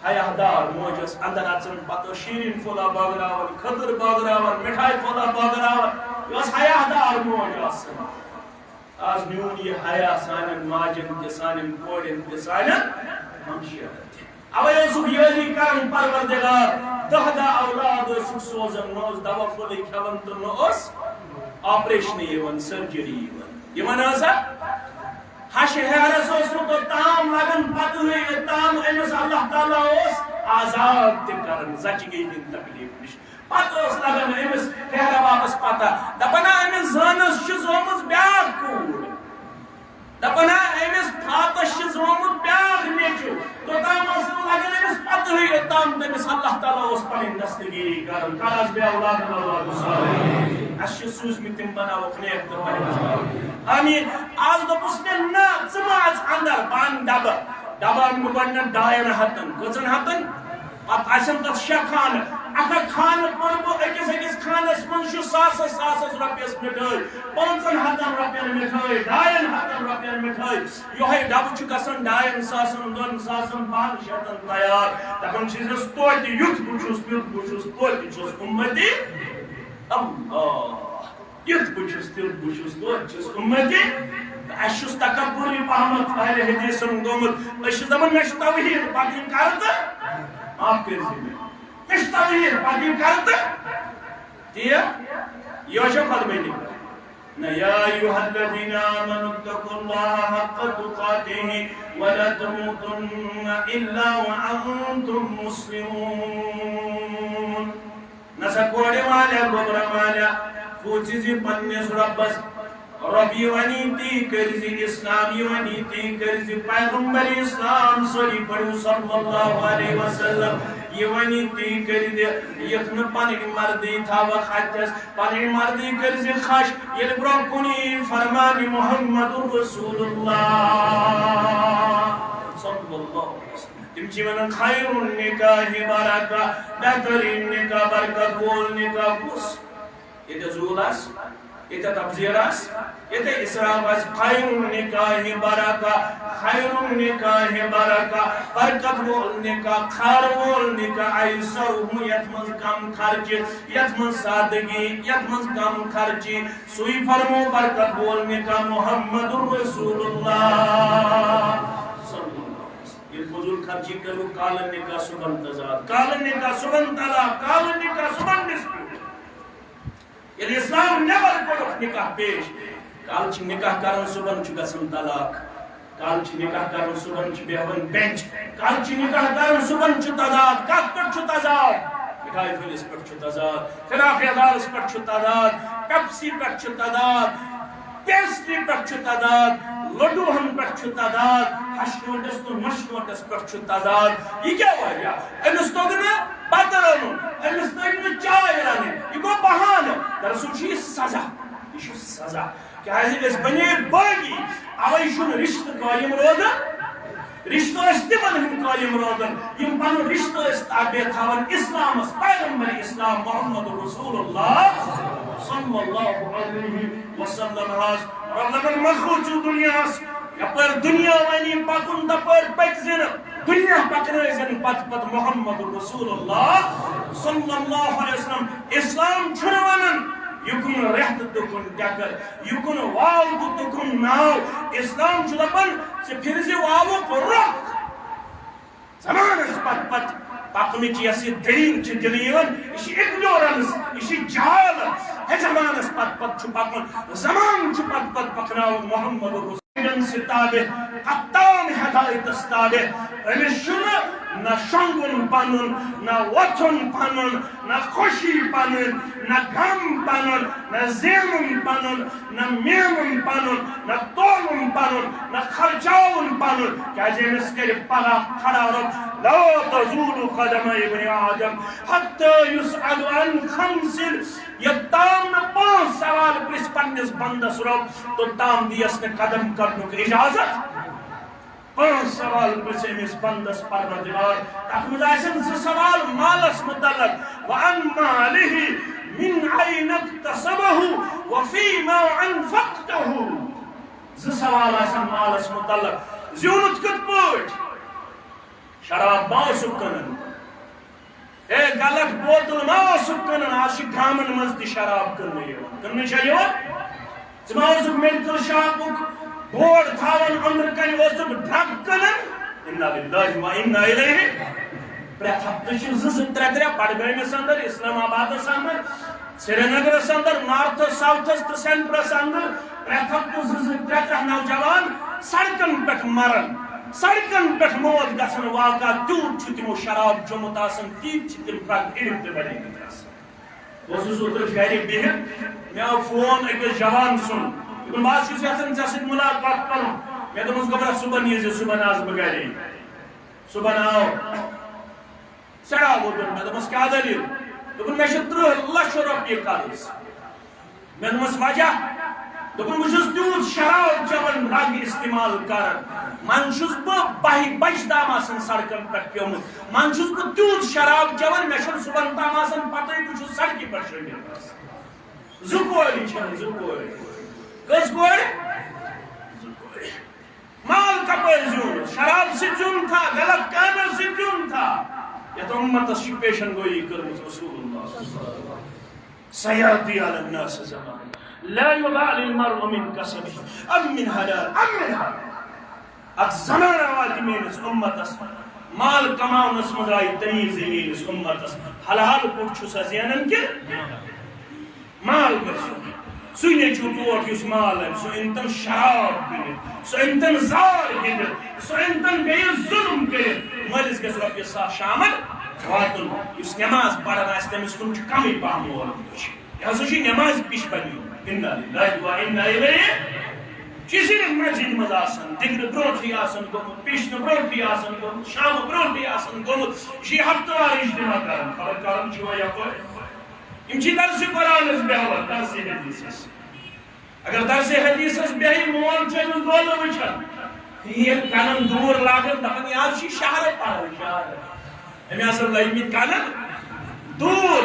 حیا دار موجس اندر اچن پتہ شیرین پھولا باغراون خضر باغراون مٹھائی پھولا باغراون یہ حیا دار موج آسن آج نیون یہ حیا سانن ماجن کے سانن کوڑن کے سانن ہمشیرن اوے یوسف یلی کرن پروردگار 10 اولاد سک سوزن نوز دوا پھولی کھون تو نوز آپریشن یون سرجری یون آسا ہش حیرس اس تو تام لگن پتہ تام امس اللہ تعالیٰ اس آزاد کرن زچگی دن تکلیف نش پتہ اس لگن امس پہرا واپس پتہ دپنا امس زانس چھ زومز بیاکھ کوڑ دپنا امس فاتس چھ زومز بیاکھ نیچو تو تام اس لگن امس پتہ تام تمس اللہ تعالیٰ اس پنن دستگیری کرن کاس بے اولاد اللہ صالح اس سوز می تم بنا وقنیت تو پنن آمین آز دپس نے نا زماز اندر پان ڈبا مبنن 2 ہتن کچن ہتن ات آسن تس 6 خان اکھ خان پربو اکس خانس من چھ ساس رۄپیس مٹھائی 5 ہتن رۄپین مٹھائی 2 ہتن رۄپین مٹھائی یہ ڈب چھ گژھان 2 ساسن 2 ساسن 5 شتن تیار دپان چھس توتہِ یُتھ بہٕ چھُس توتہِ چھُس اُمتی اللہ یُتھ بہٕ چھُس توتہِ چھُس اُمتی اس چھُس تکبر پہمت اہل حدیثن گومت اس دپان مےٚ چھُ توحید پتہٕ یِم کرٕ تہٕ معاف کٔرزِ مےٚ چھُ توحید پتہٕ یِم کرٕ تہٕ تی یہ چھا خدمتی يا أيها الذين آمنوا اتقوا الله حق تقاته ولا تموتن إلا وأنتم مسلمون نسكوري مالا ببرا مالا فوتزي پنس ربس ربی ونیتی کرزی اسلامی ونیتی کرزی پیغمبر اسلام صلی اللہ علیہ وسلم یہ ونیتی کرزی یتن پنی مردی تھا وخطس پنی مردی کرزی خش یہ برکنی فرمان محمد رسول اللہ صلی اللہ علیہ وسلم تم چیون خیر النکاح برکہ بہترین نکاح برکت وول نکاح کس یہ تزول اس یہ تبذیر اس یہ اسراف اس خیر النکاح برکہ خیر النکاح برکہ برکت وول نکاح خار وول نکاح ایسر ہوں یتمز کم خرچ یتمز سادگی یتمز کم خرچی سوئی فرمو برکت وول نکاح محمد رسول اللہ یہ فضول خرچی کرو کالن نکاح سبن تزاد کالن نکاح سبن طلاق کالن نکاح سبن ڈسپیوٹ یعنی اسلام نیبر کوڑک نکاح پیش کال چھ نکاح کرن سبن چھ گژھان طلاق کال نکاح کرن صبح بیہون بینچ کال نکاح کرن صبح تضاد کت پہ تضاد مٹھائی پھلس پہ تضاد فراق یزارس پہ تضاد پیپسی پہ تضاد پیسٹری پہ تضاد لڈوہن پہ تضاد ہشنوٹس تو مشنوٹس پہ تضاد یہ کیا وجہ امس توگ نا بتہ رنن امس تگ نا چائے رنن یہ گو بہانہ دراصل یہ سزا یہ سزا کیازِ بنے باغی اوے چھُنہٕ رشتہ قائم روزان رشتہ تمن ہند قائم روزان یم پن رشتہ تابع تھاون اسلامس پیغمبر اسلام محمد رسول اللہ صلی اللہ علیہ وسلم ربنا مخوچ دنیا یپر دنیا ونی پکن تپر پکزن دنیا پکنائزن پت پت محمد رسول اللہ صلی اللہ علیہ وسلم اسلام چھُنہٕ ونان یکن رحت تکن ٹکر یکن واو تکن ناو اسلام چھُ دپان ژٕ پھرزِ واوُک رخ زمانس پت پت پکنٕچ یۄس یہِ دٔلیٖل چھِ دِنہٕ یِوان یہِ چھِ اِگنورنس یہِ چھِ جہالت ہے زمانس پت پت چھُ پکُن زمان چھُ پت پت پکناوُن محمد رسول سے تابع قطان ہدایتس تابع امس چھُنہٕ نہ شۄنگُن پنُن نہ وۄتھُن پنُن نہ خوشی پنٕنۍ نہ غم پنُن نہ زینُن پنُن نہ مینُن پنُن نہ تولُن پنُن نہ خرچاوُن پنُن کیازِ أمِس کرِ پگاہ کھڑا رۄب لا تزول قدم ابن آدم حتى يسأل عن خمس یوٚتام نہٕ 5 سوال پرژھِ پننِس بندس رۄب توٚتام دِیس نہٕ قدم کرنُک اجازت 5 سوال پرژھِ أمِس بندس پروردگار تتھ منٛز آسن 2 سوال مالس متعلق وعن ماله من أين اكتسبه وفيما أنفقته 2 سوال آسن مالس متعلق زیوٗنُت کِتھ پٲٹھۍ شراب ما اوسُکھ کٕنان اے غلط بوتل ما اوسُکھ کٕنان آز چھِ گامن منٛز تہِ شراب کٕننہٕ یِوان کٕننہٕ چھا یِوان ژٕ ما اوسُکھ میڈیکل شاپُک بورڈ تھاوان أنٛدرٕ کَنہِ اوسُکھ ڈرٛگ کٕنان اِنا لِلّٰهِ و اِنا اِلیہِ پرٛٮ۪تھ ہفتہٕ چھِ 2-3 بڈگٲمِس انٛدر اسلام آبادس انٛدر سرینگرس انٛدر نارتھس ساوتھس تہٕ سینٹرس انٛدر پرٛٮ۪تھ ہفتہٕ 2-3 نوجوان سڑکن پٮ۪ٹھ مران سڑکن پہ موت گھن واقع تیوت تمو شراب چومت آسان تیت تم ڈرگ ایڈکٹ بنیمت آسان بہت اوتر گھر بہت مے آو فون أکس جوان سن دپن بہت چھس یژھان ژےٚ سۭتۍ ملاقات کرُن مے دوٚپمس گوٚبرا صبحن ییٖزِ صبحن آس بہٕ گرے صبحن آو سیٹھاہ ووتُن مے دوٚپمس کیٛاہ دٔلیٖل دوٚپُن مےٚ چھِ 30 لچھ رۄپیہِ قرض مے دوٚپمس وجہ دوٚپُن بہٕ چھُس تیوٗت شراب چٮ۪وان ڈرگ استعمال کران من چھُس بہٕ 12 بجہِ تام آسان سڑکن پٮ۪ٹھ پیوٚمُت من چھُس بہٕ تیوٗت شراب چٮ۪وان مےٚ چھُنہٕ صبحن تام آسان پتہٕ بہٕ چھُس سڑکہِ پٮ۪ٹھ شٔنگِتھ آسان 2 کورِ چھےٚ 2 کورِ کٔژ کورِ 2 کورِ مال کپٲرۍ زیوٗن شراب سۭتۍ زیوٗن تھا غلط کامٮ۪و سۭتۍ زیوٗن تھا یتھ اُمتس چھِ پیشن گویی کٔرمٕژ رسول اللہ سیاتی علی الناس زمان لا يبالي المرء من كسبه ام من حلال ام من حرام اک زمانہ واتہِ میٲنِس اُمتس مال کماونس منٛز آیہِ تمیٖزٕے میٲنِس اُمتس حلال پٲٹھۍ چھُسا زینان کِنہٕ مال گژھِ سُہ نیٚچوٗ ٹوٹھ یُس مال انہِ سُہ أنۍ تن شراب پِنِتھ سُہ أنۍ تن زار گِنٛدِتھ سُہ أنۍ تن بیٚیہِ ظُلم کٔرِتھ مٲلِس گژھِ رۄپیہِ 100 شامن واتُن یُس نٮ۪ماز پران آسہِ تٔمِس کُن چھُ کمٕے پہم مول موج یہِ ہسا چھُ نٮ۪مازِ پِشپنی اِنا لِلّٰهِ و اِنا اِلیہِ چھِ صرف مسجد منٛز آسان دِگرٕ برونٛٹھٕے آسان گوٚمُت پیشنہٕ برونٛٹھٕے آسان گوٚمُت شامہٕ برونٛٹھٕے آسان گوٚمُت یہِ چھِ ہفتہٕ وار اجتماع کران خبر کران چھُوا یپٲرۍ یِم چھِ درسِ قرآنس بیٚہوان درسِ حدیٖثس اگر درسِ حدیٖثس بیٚہہِ مول چھُ أمِس دولہٕ وٕچھان ییٚلہِ کنن دوٗر لاگان دپان یہِ حظ چھِ شہرٕ پران شہرٕ أمۍ ہسا لٔگۍ مٕتۍ کنن دوٗر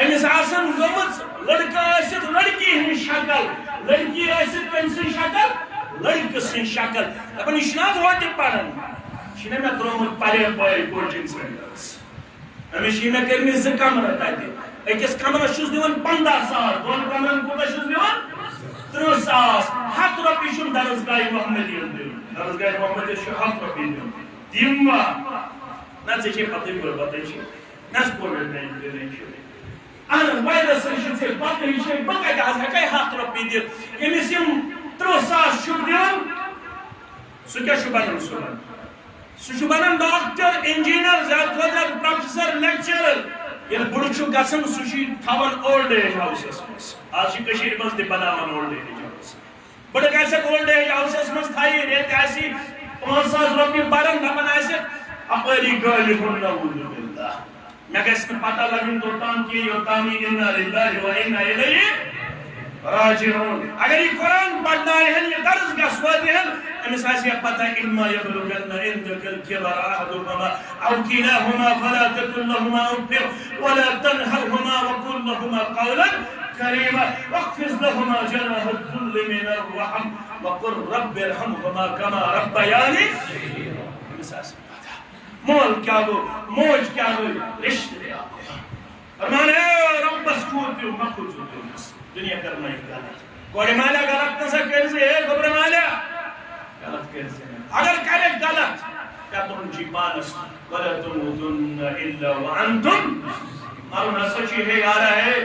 أمِس آسان گٔمٕژ لڑکہٕ ٲسِتھ لڑکی ہٕنٛز شکل لڑکی ٲسِتھ کٔمۍ سٕنٛز شکل لڑکہٕ سٕنٛز شکل دپان یہِ چھُنہ توتہِ پران چھُنہ مےٚ ترٛوومُت پرے پٲے کوچنگ سینٹرس أمِس چھِ مےٚ کٔرمٕتۍ 2 کمرٕ تتہِ أکِس کمرس چھُس دِوان 15,000 2 کمرن کوٗتاہ چھُس دِوان 30,000 100 رۄپیہِ چھُم درسگاہہِ محمدیس دیُن درسگاہہِ محمدیس چھُ 100 رۄپیہِ دیُن دِموا نہ ژےٚ چھے پتہٕ غربتٕے چھِ نہ کووِڈ-19 چھُ اہن وایرسن چھِ ژےٚ پتہٕ چھے بہٕ کتہِ حظ ہٮ۪کے 100 رۄپیہِ دِتھ أمِس یِم 30,000 چھُکھ دِوان سو کیا شو بنن سو بنن ڈاکٹر انجینئر زیادہ کھوتہ پروفیسر لیکچرر یل بڑھ چھ گژھان سو تھاون اولڈ ایج ہاؤسس مز آج کشیر مز تہ بناوان اولڈ ایج ہاؤس بڑھ گژھِ اولڈ ایج ہاؤسس مز تھائی ریت آسی 5,000 رۄپیہِ برن دپان آسہِ اپٲری گٲلہِ ہُنٛد نعوذ باللہ مےٚ گژھِ نہٕ پتہ لگٕنۍ توٚتام کینٛہہ یوٚتام یہِ اِنَّا لِلَّهِ وَ اِنَّا إِلَيْهِ راجعون اگر یہ قرآن پڑھنائیں یہ درس گسوادیں امس آسیا پتہ اما یبلغن عندك الكبر احدهما او كلاهما فلا تقل لهما اف ولا تنهرهما وقل لهما قولا كريما واخفض لهما جناح الذل من الرحم وقل رب ارحمهما كما ربياني امس آسیا پتہ مول کیا گو موج کیا گو رشتہ دے فرمانے رب اسکوت پیو مخوت پیو دنیا کرنا ہی غلط کوڑی مالا غلط نسا کرزے ہے گبر مالا غلط کرزے اگر کرے غلط کیا تم جی پانس وَلَا تُمُوتُنَّ إِلَّا وَأَنْتُمْ مارون حسچی ہے یارا ہے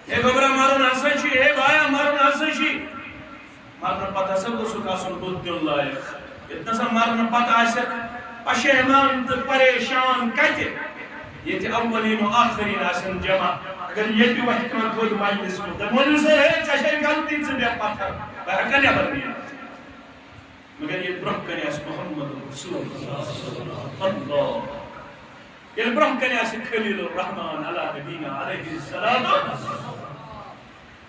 اے گبر مارون حسچی ہے بایا مارون حسچی مارون پتہ سب کو سکا سن بود اللہ اتنا سا مارون پتہ آسک پشیمان تو پریشان کہتے یہ تھی اولین و آخرین آسن جمع اگر یہ بھی وقت میں خود مجلس کو تو مولوی سے ہے چشر غلطی سے بے پتھر بہکن یا برنی مگر یہ برہ کرے اس محمد رسول اللہ یہ برہ کرے اس خلیل الرحمن علیہ نبینا علیہ السلام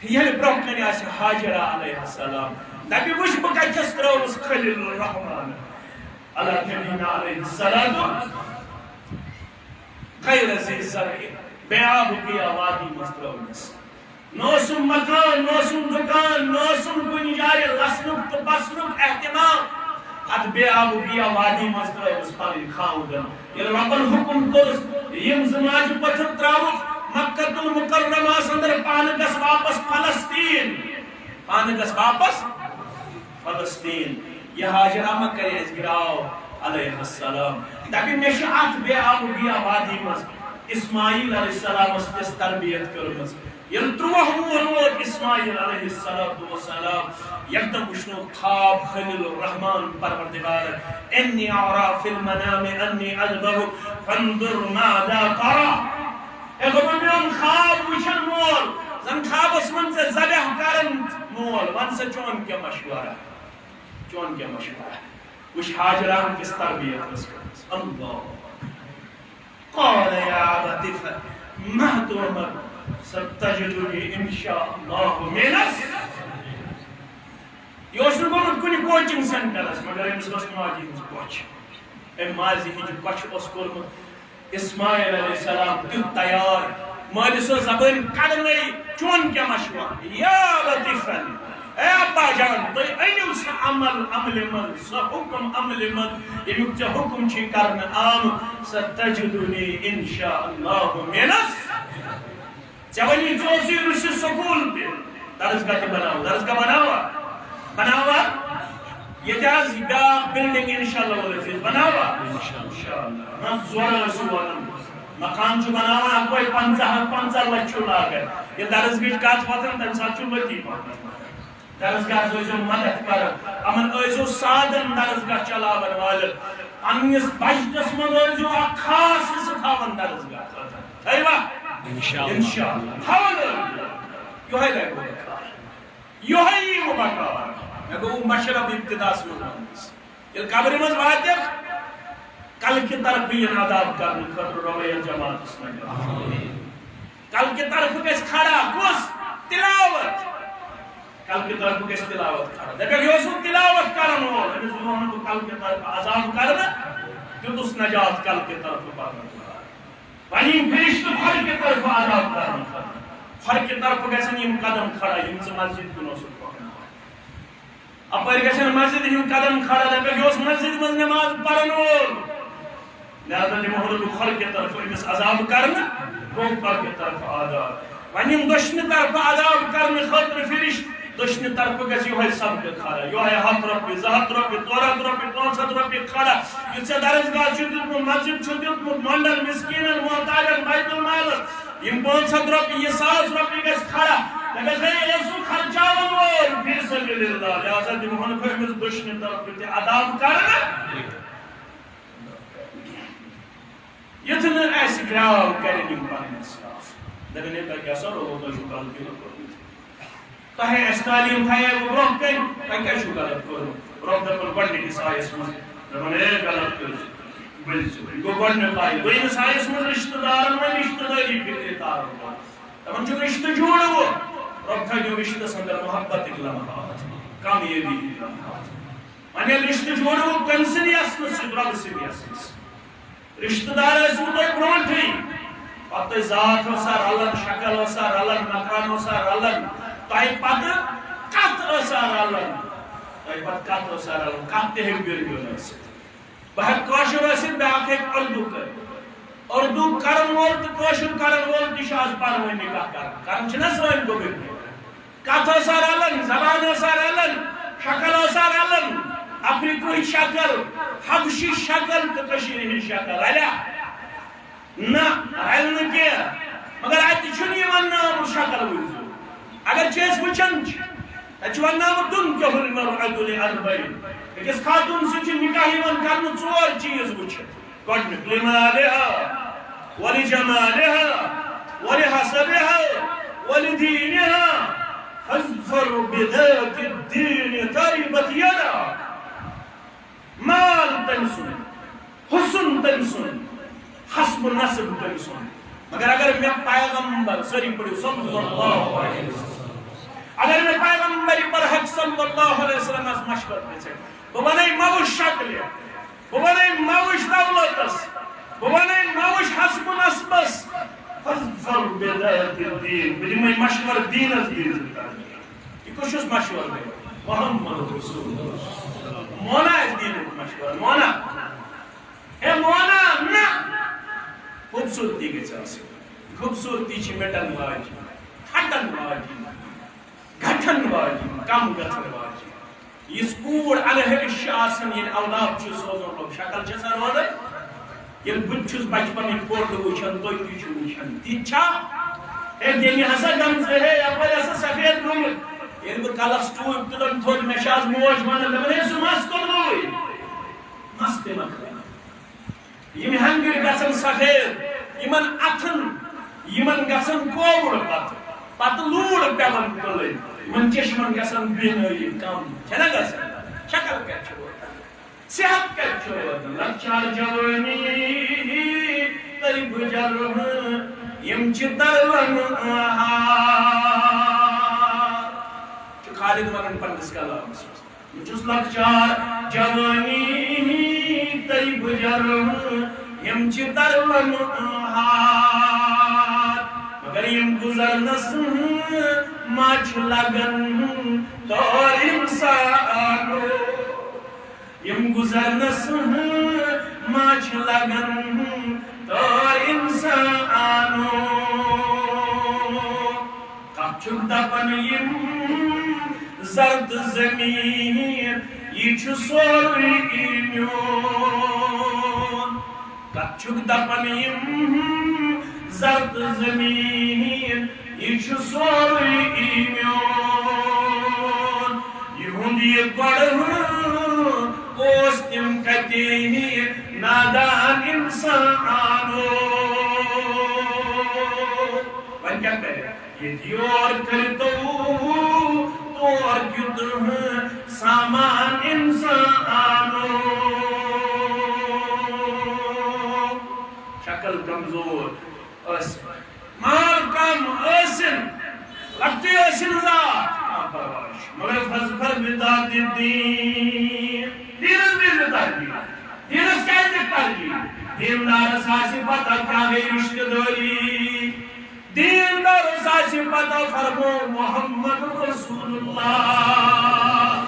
یہ برہ کرے اس حاجرہ علیہ السلام نبی وش بکا چسترہ اس خلیل الرحمن علیہ نبینا علیہ السلام خیر زی زرعی بیاب کی آوادی مسترونس نوسم مکان نوسم دکان نوسم کنی جائے رسنک تو بسنک احتمام حد بیاب کی آوادی مسترونس پانی خاودن یہ ربن حکم کرس یم زماج پتھر تراوک مکہ المکرمہ سندر پانگس واپس فلسطین پانگس واپس فلسطین یہ حاجرہ مکہ اس گراؤ علیہ السلام تاکہ نشعات بے آبودی آبادی مز اسماعیل علیہ السلام اس تربیت کرمز یلتروہ مولود اسماعیل علیہ السلام یکدم اشنو خواب خلیل الرحمن پروردگار انی اعرا فی المنام انی اجبہ فانظر ماذا ترى اگر میں خواب وشن مول زن خواب اس من سے ذبح کرن مول ون سے چون کیا مشورہ چون کیا مشورہ وش حاجران کس تربیت اس کرس اللہ قال یا عبد مهتوما ستجدنی انشاءاللہ منس یہ اس نے گومت کنی کوچنگ سینٹر اس مگر امس بس ماجی ہنس کوچ ام مازی ہی جو کوچ اس کورمت اسماعیل علیہ السلام دیو تیار مالس زبان کڑنئی چون کیا مشورہ یا عبد اے ابا جان تو اینو سا عمل من سا حکم عمل من یمیک چا حکم چی کرن عام ستجدنی انشاءاللہ منس چونی جوزی رسی سکول پہ درسگاہ بناوا بناوا یہ جاز بیاق بلڈنگ انشاءاللہ والا چیز بناوا انشاءاللہ من زورا رسوانا مقام جو بناوا کوئی 50 لچھو لاغر یہ درسگاہ کات پاتن تن ساتھ چو لتی پاتن درسگاہ جو مدد کر امن ایزو سادن درسگاہ چلاون والن انیس بجٹس من ایزو خاص ستاون درسگاہ ایوا انشاءاللہ تھاون یوہی لائے گو بکار یوہی گو بکار میں گو مشرب ابتدا سے ہوگاندس یہ قبر مز واتیخ کل کی طرف بھی عذاب کرنے خطر رویہ جماعت اس میں کل کی طرف کس کھڑا کس تلاوت کل کی طرف کس تلاوت کرنا دیکھا یہ سو تلاوت کرنا ہو ہمیں زنہوں کو کل کی طرف عذاب کرنا جو اس نجات کل کی طرف پانا وانیم فرشت خر کی طرف عذاب کرنا خر کی طرف کیسے نیم قدم کھڑا یم سے مسجد کو نوسط پانا اب پر کیسے مسجد یم قدم کھڑا دیکھا یہ اس مسجد میں نماز پڑھنا ہو لہذا لمحر خر کی طرف امس عذاب کرنا روک پر کی طرف عذاب وانیم دشن طرف عذاب کرنا خطر فرشت دشن طرف گسی ہوئی سب کے کھڑا یہ ہے 7 رپی 7 رپی 3 رپی 5 رپی کھڑا یہ سے درسگاہ چھتت مسجد چھتت منڈل مسکین محتاج بیت المال یہ 5 رپی یہ 7 رپی گس کھڑا اگر ایسو خرچاون وول فی سبیل اللہ لہذا دمہن فہمز دشن طرف تے عذاب کرنا یتن ایسی گراو کرنی پانی اسلاف دبنے کا کیا سر ہو تو شکال کی تاہے اس تعلیم تھائے وہ روح کن تاہے کیا شکال کرو روح دبن بڑھنے کی سائس میں دبنے غلط کرو گو بڑھنے پائی دوئی سائس میں رشتہ دارن میں رشتہ داری پھرتے تارن دبن جو رشتہ جوڑ وہ روح تھا جو رشتہ سندر محبت اگلا محبت کامیابی اگلا محبت مانے رشتہ جوڑ وہ کنسنی اسن سے رب سے بھی اسن رشتہ دار اس میں تو برونٹ ہی پتہ ذات وسار اللہ شکل وسار اللہ مکان وسار اللہ تائی پتہ کت وسار اللہ تائی پتہ کت وسار اللہ کت تے ہیک بیر بیون اس بہت کوشر وسر بیاک ایک اردو کر اردو کرن وول تو کوشر کرن وول تشاز پانوی نکاح کرن چھنا سوائن کو بیر کت وسار اللہ زبان وسار اللہ شکل وسار اللہ افریقی شکل حبشی شکل تو کشیری شکل علیہ نا علم کیا مگر آیتی چھنی من نام شکل ویزو اگر چیز وچن اچھوان نام دن کے المرعد لاربعین اکس خاتون سے چھ نکاحی من کرن چور چیز وچن قدنک لمالها ولجمالها ولحسبها ولدینها فاظفر بذات الدین تربت یدک مال تنسون حسن تنسون حسب نسب تنسون مگر اگر میں پیغمبر سری پڑھو صلی اللہ علیہ وسلم اگر میں پیغمبر پر حق صلی اللہ علیہ وسلم از مشورت میں سے وہ بنائی موش شکل وہ بنائی موش دولتس وہ بنائی موش حسب نسبس فاظفر بذات الدین بلی میں مشور دین از دین یہ کچھ اس مشور میں محمد رسول اللہ مونا اس دین مشورہ مونا اے مونا نا خوبصورتی کے چاہتے خوبصورتی چھ مٹن واجی کھٹن واجی گھٹن واجی کم گھٹن واجی اس کوڑ الہرش آسن ین اولاد چھ سوزن لوگ شکل چھ سر وادر ین بچھس بچپن فوٹو وچھن تو تھی چھ وچھن تیچھا اے دینی ہسا دم سے ہے یا پر ایسا سفید روم ین بہ کلس ٹوب تلن تھوڑ میں شاز موج ون دپن سو مس کھولوی مس تہ مکھن یم ہنگر گژھن سفید یمن اتھن یمن گژھن کوڑ پتہ لوڑ پیون تلن یمن چشمن گژھن بینٲیی کم چھنا گژھن شکل کیا چھ صحت کیا چھ لچار جوانی تری بجر یم چھ ترون خالد مگن پندس کلام جس لکچار جوانی تری بجر یم چھ ترون مگر یم گزرنس ماچ لگن دور انسانو یم گزرنس ماچ لگن دور انسانو کچھ دپن یم زرد زمین یہ چھ سوری میون کچھ دپن یم زرد زمین یہ چھ سوری میون یہند یہ گڑھ اوس تم کتی نادان انسانو ون کیا کرے یہ دیور کرتو اور کیوں سامان انسانو شکل کمزور مال کم اسن لگتی اسن ذات مگر فضفر بدات الدین دینس بھی زدار کی دینس کیا دکتر کی دیندار ساسی پتہ کیا گئی رشتہ داری دیندار ساسی پتہ فرمو محمد رسول اللہ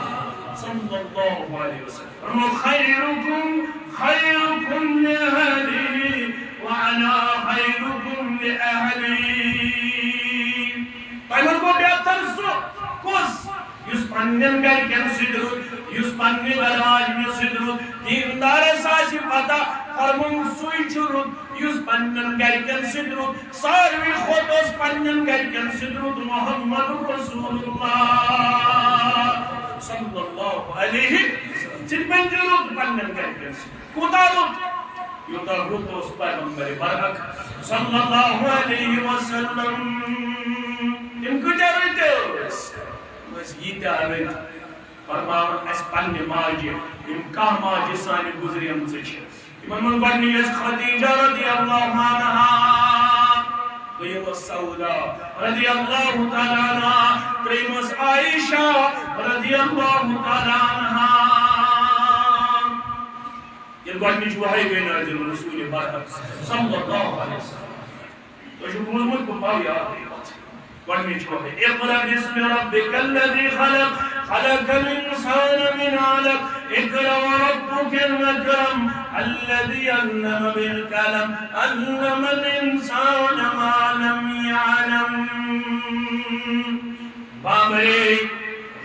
صلی اللہ علیہ وسلم خیرکم خیرکم لأہلی وعنا خیرکم لأہلی پیمن کو بیعتر سو کس یس پنن گرکن سدرو یس پنن براج میں سدرو دیندار ساسی پتہ فرمون سوئی چرد یس پنن گرکن سدرود ساروی خود اس پنن گرکن سدرود محمد رسول اللہ صلی اللہ علیہ وسلم چن پنجرود پنن گرکن سدرود کوتا رود یوتا رود اس پیغمبر برحق صلی اللہ علیہ وسلم ان کو جاویتے بس یہ تیارے فرمان اس پنی ماجی ان کا ماجی سانی گزری ہم سے چھے امام البرنی اس خدیجہ رضی اللہ عنہ قیم السودہ رضی اللہ تعالیٰ عنہ قیم عائشہ رضی اللہ تعالیٰ عنہ یہ برنی چوہائی بین رضی رسول برحق صلی اللہ علیہ وسلم تو جو بولمت کو پاو یاد ہے اقرأ باسم ربك الذي خلق خلق الإنسان من علق اقرأ وربك الأكرم الذي علم بالقلم علم الإنسان ما لم يعلم بامري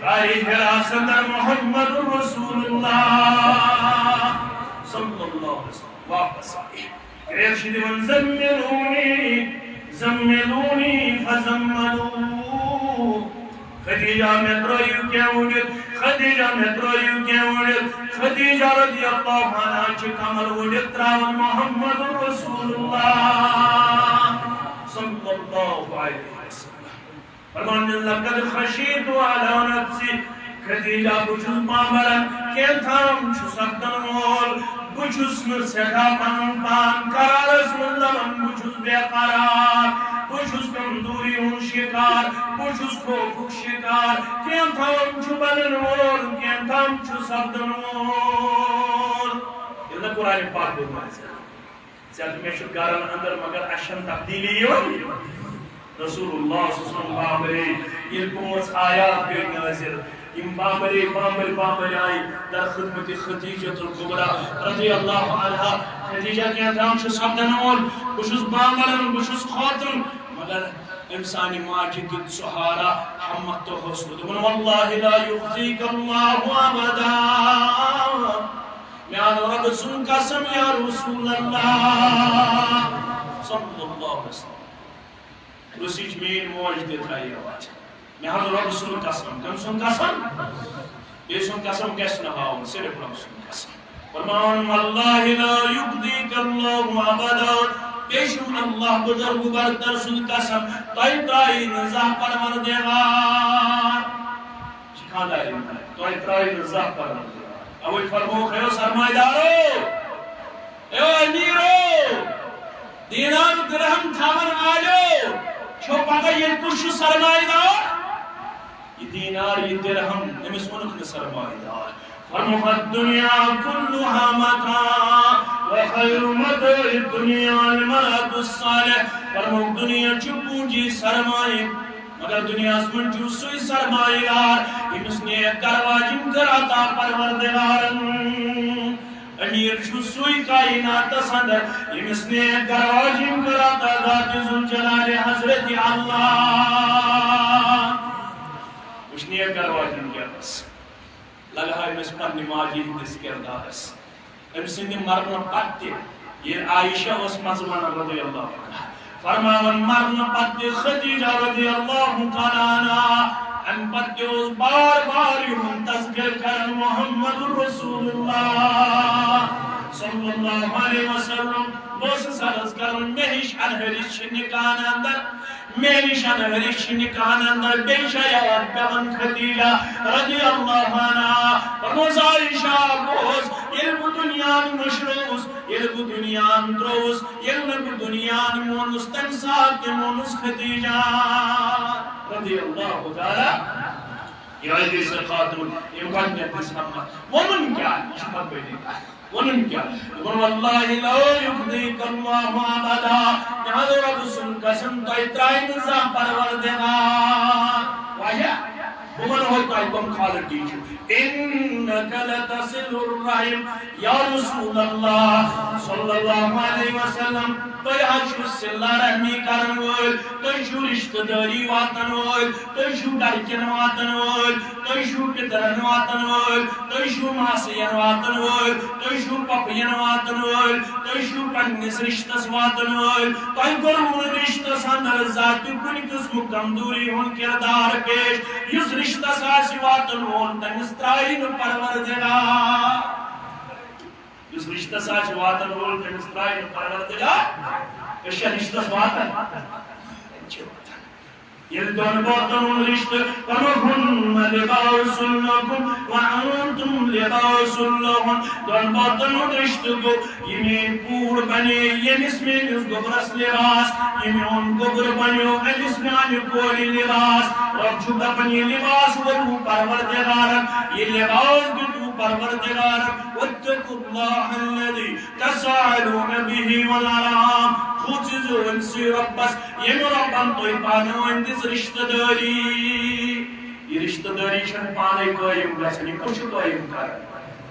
غاری حراست محمد رسول اللہ صلی اللہ علیہ وسلم واپس آئے ارشد من زملونی فزملو خدیجہ میں ترائیو کیا اڑت خدیجہ میں ترائیو کیا اڑت خدیجہ رضی اللہ عنہ چھ کمر اڑت تراون محمد رسول اللہ صلی اللہ علیہ وسلم فرمان لقد خشیت علی نفسی خدیجہ بچھس مامرن کہ تھام چھو سکتن مول بچھس نسکا پن پان قرارس مندمن بچھس بے قرار بچھس کمدوری ہون شکار بچھس کھوکھک شکار کین تھام چھو بلن مول کین تھام چھو سکتن مول یہ نہ قرآن پاک دو مائزہ چاہتے میں شکارن اندر مگر اشن تبدیلی ہو رسول اللہ صلی اللہ علیہ وسلم یہ پونس آیات گئی نازل ام بامبری آئی در خدمت خدیجہ الکبرى رضی اللہ عنہ خدیجہ کے اندام چھو سبدن اول بشوز بامبرن بشوز خاتم مگر انسانی ماجی دل سہارا حمد تو حسود من واللہ لا یخزیک اللہ ابدا میان رب سن قسم یا رسول اللہ صلی اللہ علیہ وسلم رسیج مین موج دیتھائی آواز میں ہم رب سن قسم کم سن قسم یہ سن قسم کیس نہاؤں صرف رب سن قسم فرمان واللہ لا یبدیک اللہ ابدا بیشم اللہ بزرگ برتر سن قسم تائی ترائی نزاہ پروردگار شکان داری میں تائی ترائی نزاہ پروردگار اوی فرمو خیو سرمائی دارو ایو امیرو دینار درہم تھامن آلو چھو پاگا یہ کچھ سرمائی دار یہ دینار یہ درہم نمیس منکن سرمائی دار فرمفت دنیا کلها متا وخیر مدع الدنیا المرد الصالح فرمف دنیا چپو جی سرمائی مگر دنیا سمن جو سوئی سرمائی دار امس نے کرواجن کراتا پروردگارن امیر چھو سوئی کائنات سندر امس نے کرواجن کراتا ذات ذوالجلال حضرت اللہ اس نے کرواجن کیا بس لگا امس پر نمازی ہندس کردارس امس نے مرنا پتے یہ عائشہ اس مزمان رضی اللہ عنہ فرماون مرنا پتے خدیجہ رضی اللہ تعالیٰ عنہ ان پتے بار بار یوں تذکر کرن محمد رسول اللہ صلی اللہ علیہ وسلم بس سرز کرن مہیش انہریش نکان اندر میری انہریش نکان اندر بے شیعات پیغن خدیجہ رضی اللہ عنہ فرموز عائشہ بوز علم دنیان مشروس علم دنیان دروس علم دنیان مونس تنساک مونس خدیجہ رضی اللہ تعالی یہ عزیزی سے خاتون امکان نے دس حمد ومن کیا شفت بیدی ومن کیا واللہ لا یخدیک اللہ عبدا یہاں رب سن قسم تو اترائی نظام پروردگار واجہ ومن ہوتا ہے تم خالق دیجو إنك لتصل الرحم يا رسول الله صلى الله عليه وسلم تيهشو السلا رحمي كارن وول تيشو رشتداري واتن وول تيشو گرکن واتن وول تيشو پترن واتن وول تيشو ماسين واتن وول تيشو پپين واتن وول تيشو پنس رشتس واتن وول تي گرون رشتس اندر ذات کن قسم کمزوری ہن کردار پیش یس رشتس آسی واتن وول تنس ترائن پروردگار یس رشتس آسی واتن وول تنس ترائن پروردگار اشیا رشتس واتن يلدون بطن رشت ونهن لباس لكم وأنتم لباس لهم دون بطن رشت يمين پور بني يمس من قبرس لباس يمين قبر بنيو الاسم عن كل لباس رب شبه بني لباس ودو پروردگارم يلباس بدو پروردگارم واتقوا الله الذي تساءلون به والأرحام خوتزو انسي ربس يم ربان توي پانو اندس رشتہ داری یہ رشتہ داری شن پانے قائم گژھن یہ کچھ قائم کر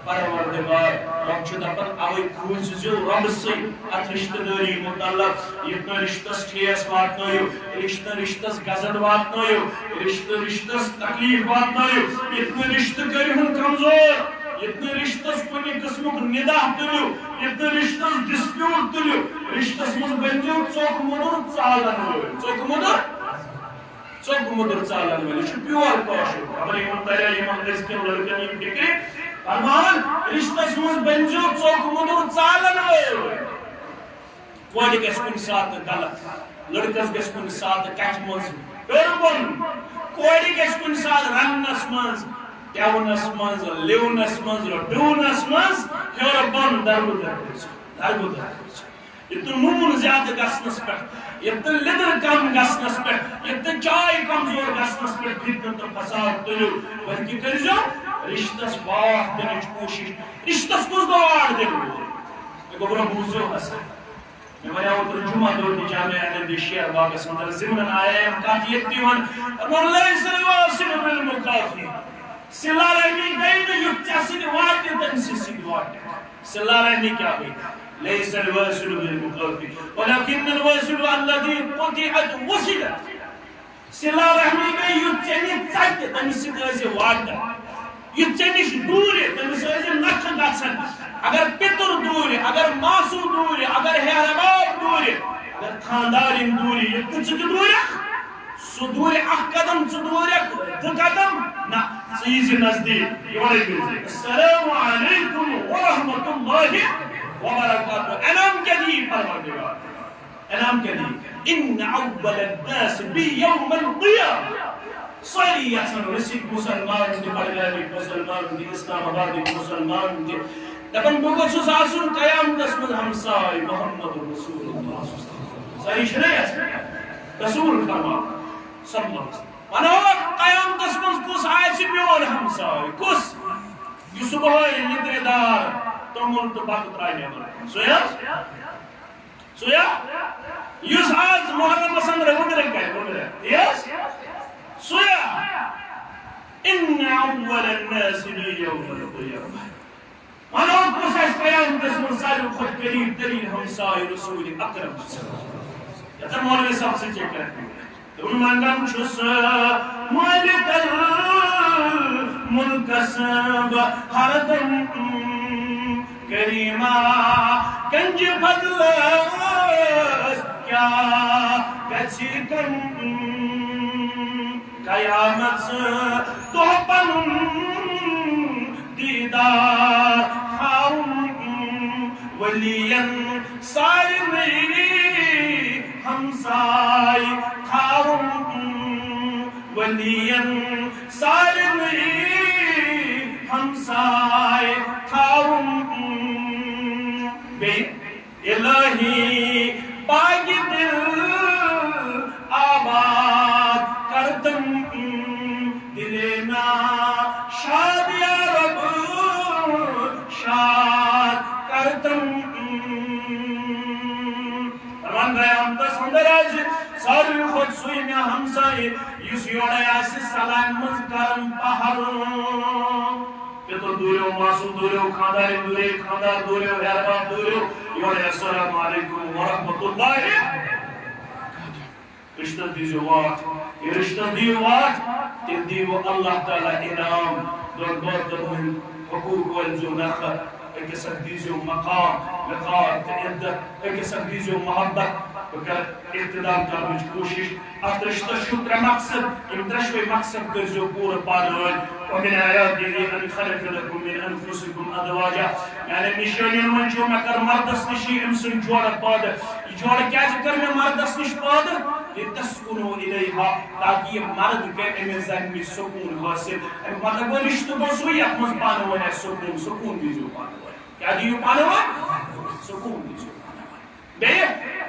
پروردگار رب چھ دپان اوے خوتزو رب سے ات رشتہ داری متعلق یہ رشتس ٹھیس واتنایو رشتس گزن واتنایو رشتس تکلیف واتنایو یہ رشتہ کریہن کمزور اتنے رشتس کنی قسمک ندا تلیو اتنے رشتس ڈسپیوٹ تلیو رشتس من بنجو چوک مدر چالن ہوئے چوک مدر چالن ہوئے یہ پیور کوشو ہمارے ایمانداریا ایمان رزکن لڑکن یہ ٹکری فرمان رشتس من بنجو چوک مدر چالن ہوئے کوئی گس کن ساتھ غلط لڑکس گس کن ساتھ کٹ مز اربن کوئی گس کن ساتھ رنس مز کیونس منز لیونس منز ڈونس منز ہیور بن درگو یہ نون زیادہ گسنس پہ یہ لدر کم گسنس پہ یہ چائے کمزور گسنس پہ فتنہ تو فساد تلیو بلکہ کرزو رشتس واٹ دنچ کوشش رشتس کس گوار دنو یہ گبرہ بوزو حسن میں ویا اتر جمعہ دور جامعہ اندر شیعہ واقع سندر زمنن آیا کافیت دیون اور لیس الواسم بالمکافی سلا رحمی گئی نہ یکچا سید واٹی تنسی سید واٹی سلا رحمی کیا گئی لیس الواسل بالمقافی ولیکن الواسل الذي قطعت وصلت سلا رحمی گئی یکچا نی چاہتے تنسی سید ایسے واٹا یکچا نیش دور ہے تنسی ایسے نکھ گاچن اگر پتر دور ہے اگر ماسو دور ہے اگر حیرباب دور ہے اگر خاندارین دور ہے یہ کچھ دور ہے سو دور اخ قدم سو دور دو قدم نا سیزی نزدیک یہ السلام علیکم ورحمت اللہ وبرکاتہ انام جدید پروردگار انام جدید ان اول الناس بیوم القیام صلی یحسن رسید مسلمان دی بلغاری مسلمان دی اسلام آباد دی مسلمان دی دپن بگو سو ساسون قیام دسمن ہمسائی محمد رسول اللہ صحیح شنیت رسول فرما صلی اللہ علیہ وسلم ونوک قیام دسمن کس آئے سی بیون ہمسائی کس یہ صبح ندر دار تمول تو باقت رائی نیمار سویا یس آج محرم مسند رہو گرے گئے یس سویا ان اول الناس بیوم القیامہ ونوک کس آئے قیام دسمن سالو خود قریب ترین ہمسائی رسول اکرم یا تر مولوی صاحب سے چیک کرتے ہیں منگم چھس مالک الملک سب ہر دم کریمہ کنج فضل کیا گچھی کم قیامت تحبن دیدار خاون ولین سالمی ہمسائی ولین سالمی ہمسائے تھاؤں بے الہی پاک دل آباد کردم دلنا شاد یا رب شاد کردم بن رہے اندر آج ساری خود سوئی میں ہمسائی یس یوڑے آسی سلام مذکرم پہر تو دوریو معصوم دوریو خانداری دوریو خاندار دوریو حیرباب دوریو یوڑے السلام علیکم ورحمت اللہ رشتہ دیزو وقت یہ رشتہ دیو وقت تیل دیو اللہ تعالی انعام دور دبن حقوق والجو نخر ایک سک دیزو مقام لقاء تعدد ایک سک دیزو محبت وکر اقتدام کرنچ کوشش ات رشتہ شکر مقصد ام ترشوی مقصد کرزو پور پارول ومن آیات دیدی ان خلق لکم من انفسکم ادواجہ یعنی نشانین من جو میں کر مردس نشی امسن جوڑا پادر یہ جوڑا کیا کر میں مردس نش پادر لتسکنو الیہا تاکہ یہ مرد کے امی زن میں سکون حاصل مطلب وہ رشتہ کو سوئی اپنز پانے ہوئے سکون سکون دیزو پانے ہوئے کیا دیو پانے ہوئے سکون دیزو پانے ہوئے بے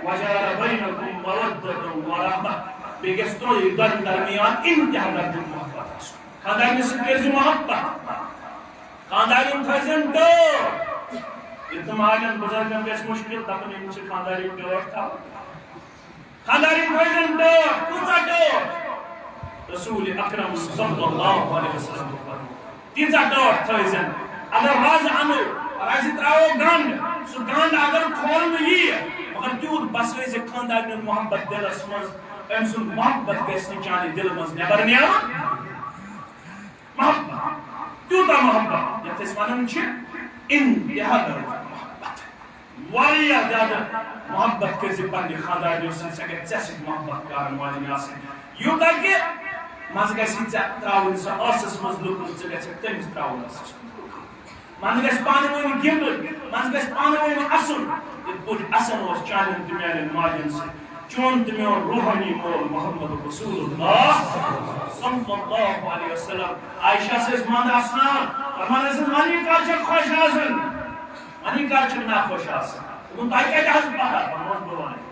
وجار بینکم مودتم ورحمہ بے گستو یہ درمیان انتہا درد محبت خاندانی سے کرزی محبت خاندانی تھزن دور اتم آجن بزرگم بیس مشکل تاکن انچے خاندانی دور تھا خاندانی تھزن دور کچھا دور رسول اکرم صلی اللہ علیہ وسلم تیزا دور تھزن اگر راز انو رازی تراؤ گرند سو گرند اگر کھول میں یہ مگر تیود بس رہے سے خاندانی محبت دل اسمز امسن محبت گیسنی چاہنے دل مز نیبر نیا محبت تیوتا محبت یا تسوانن چھے انتہا در محبت واریا زیادہ محبت کے زبان دی خاندانی اسن سکے چیسک محبت کارن والی آسن یوں تاکہ ماز گیسی تراؤن سا آسس مزلوکن سے گیسی تیمیز تراؤن آسس ماز گیس پانے ہوئے گیمبل ماز گیس پانے ہوئے اصل یہ پوچھ اصل اس چانن دمیان ماجن سے چون تمیون روحانی مول محمد رسول اللہ صلی اللہ علیہ وسلم عائشہ سے اس ماندہ اسنان فرمانے سے مانی کارچک خوش آسن مانی کارچک نا خوش آسن تم تائی کہتے ہیں پاہا فرمانے بلوانے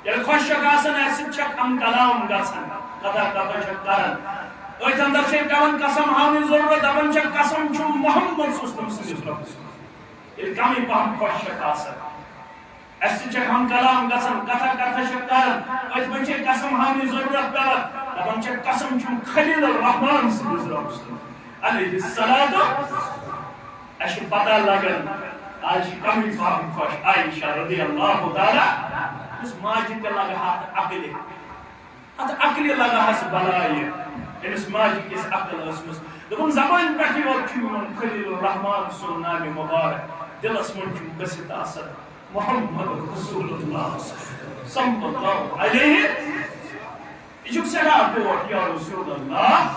یعنی خوش شک آسن ایسی چک ام کلام گاسن قدر قدر شک کارن اوہ اندر سے کون قسم ہامی ضرورت ابن چک قسم چون محمد صلی اللہ علیہ وسلم یہ کمی پاہم خوش شک آسن ایسی چک ہم کلام قسم کتھا کتھا شکارن ویت بچے قسم ہمیں ضرورت دارت تب چک قسم چون خلیل الرحمن صلی اللہ علیہ وسلم علیہ السلام ایسی پتہ لگن آج کمی فاہم خوش عائشہ رضی اللہ تعالی اس ماجی کے لگا ہاتھ عقلی ہاتھ عقلی لگا ہاتھ بلائی اس ماجی کے عقل اسمس لیکن زبان بیٹھی اور چون خلیل الرحمن صلی اللہ علیہ مبارک دل اسمن چون بسیط آسر محمد رسول اللہ صلی اللہ علیہ اجھک سلام پوٹ یا رسول اللہ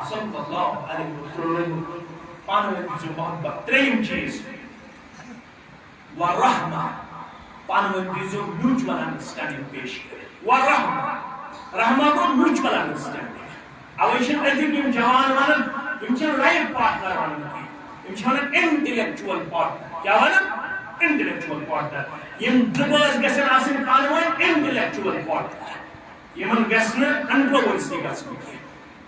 صلی اللہ علیہ وسلم پانوے جو محبت ترین چیز ورحمہ پانوے جو mutual understanding پیش کرے ورحمہ رحمہ کو mutual understanding اویشن اتھک یم جوان ونن یم چھن لائف پارٹنر ونن یم چھن انٹلیکچوئل پارٹنر کیا ونن intellectual partner یم دباز گسن آسن پانوین intellectual partner یمن گسن controversy گسن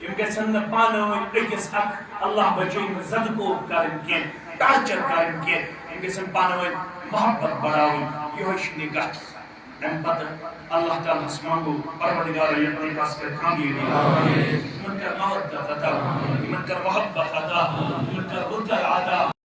یم گسن پانوین اکس اک اللہ بچین زد کو کرن کین ٹارچر کرن کین یم گسن پانوین محبت بڑھاوین یوش نگاہ ام پتہ اللہ تعالی اسمانگو پروردگار یقین پاس کر کامی دی من کر محبت عطا من کر محبت عطا من کر رضا عطا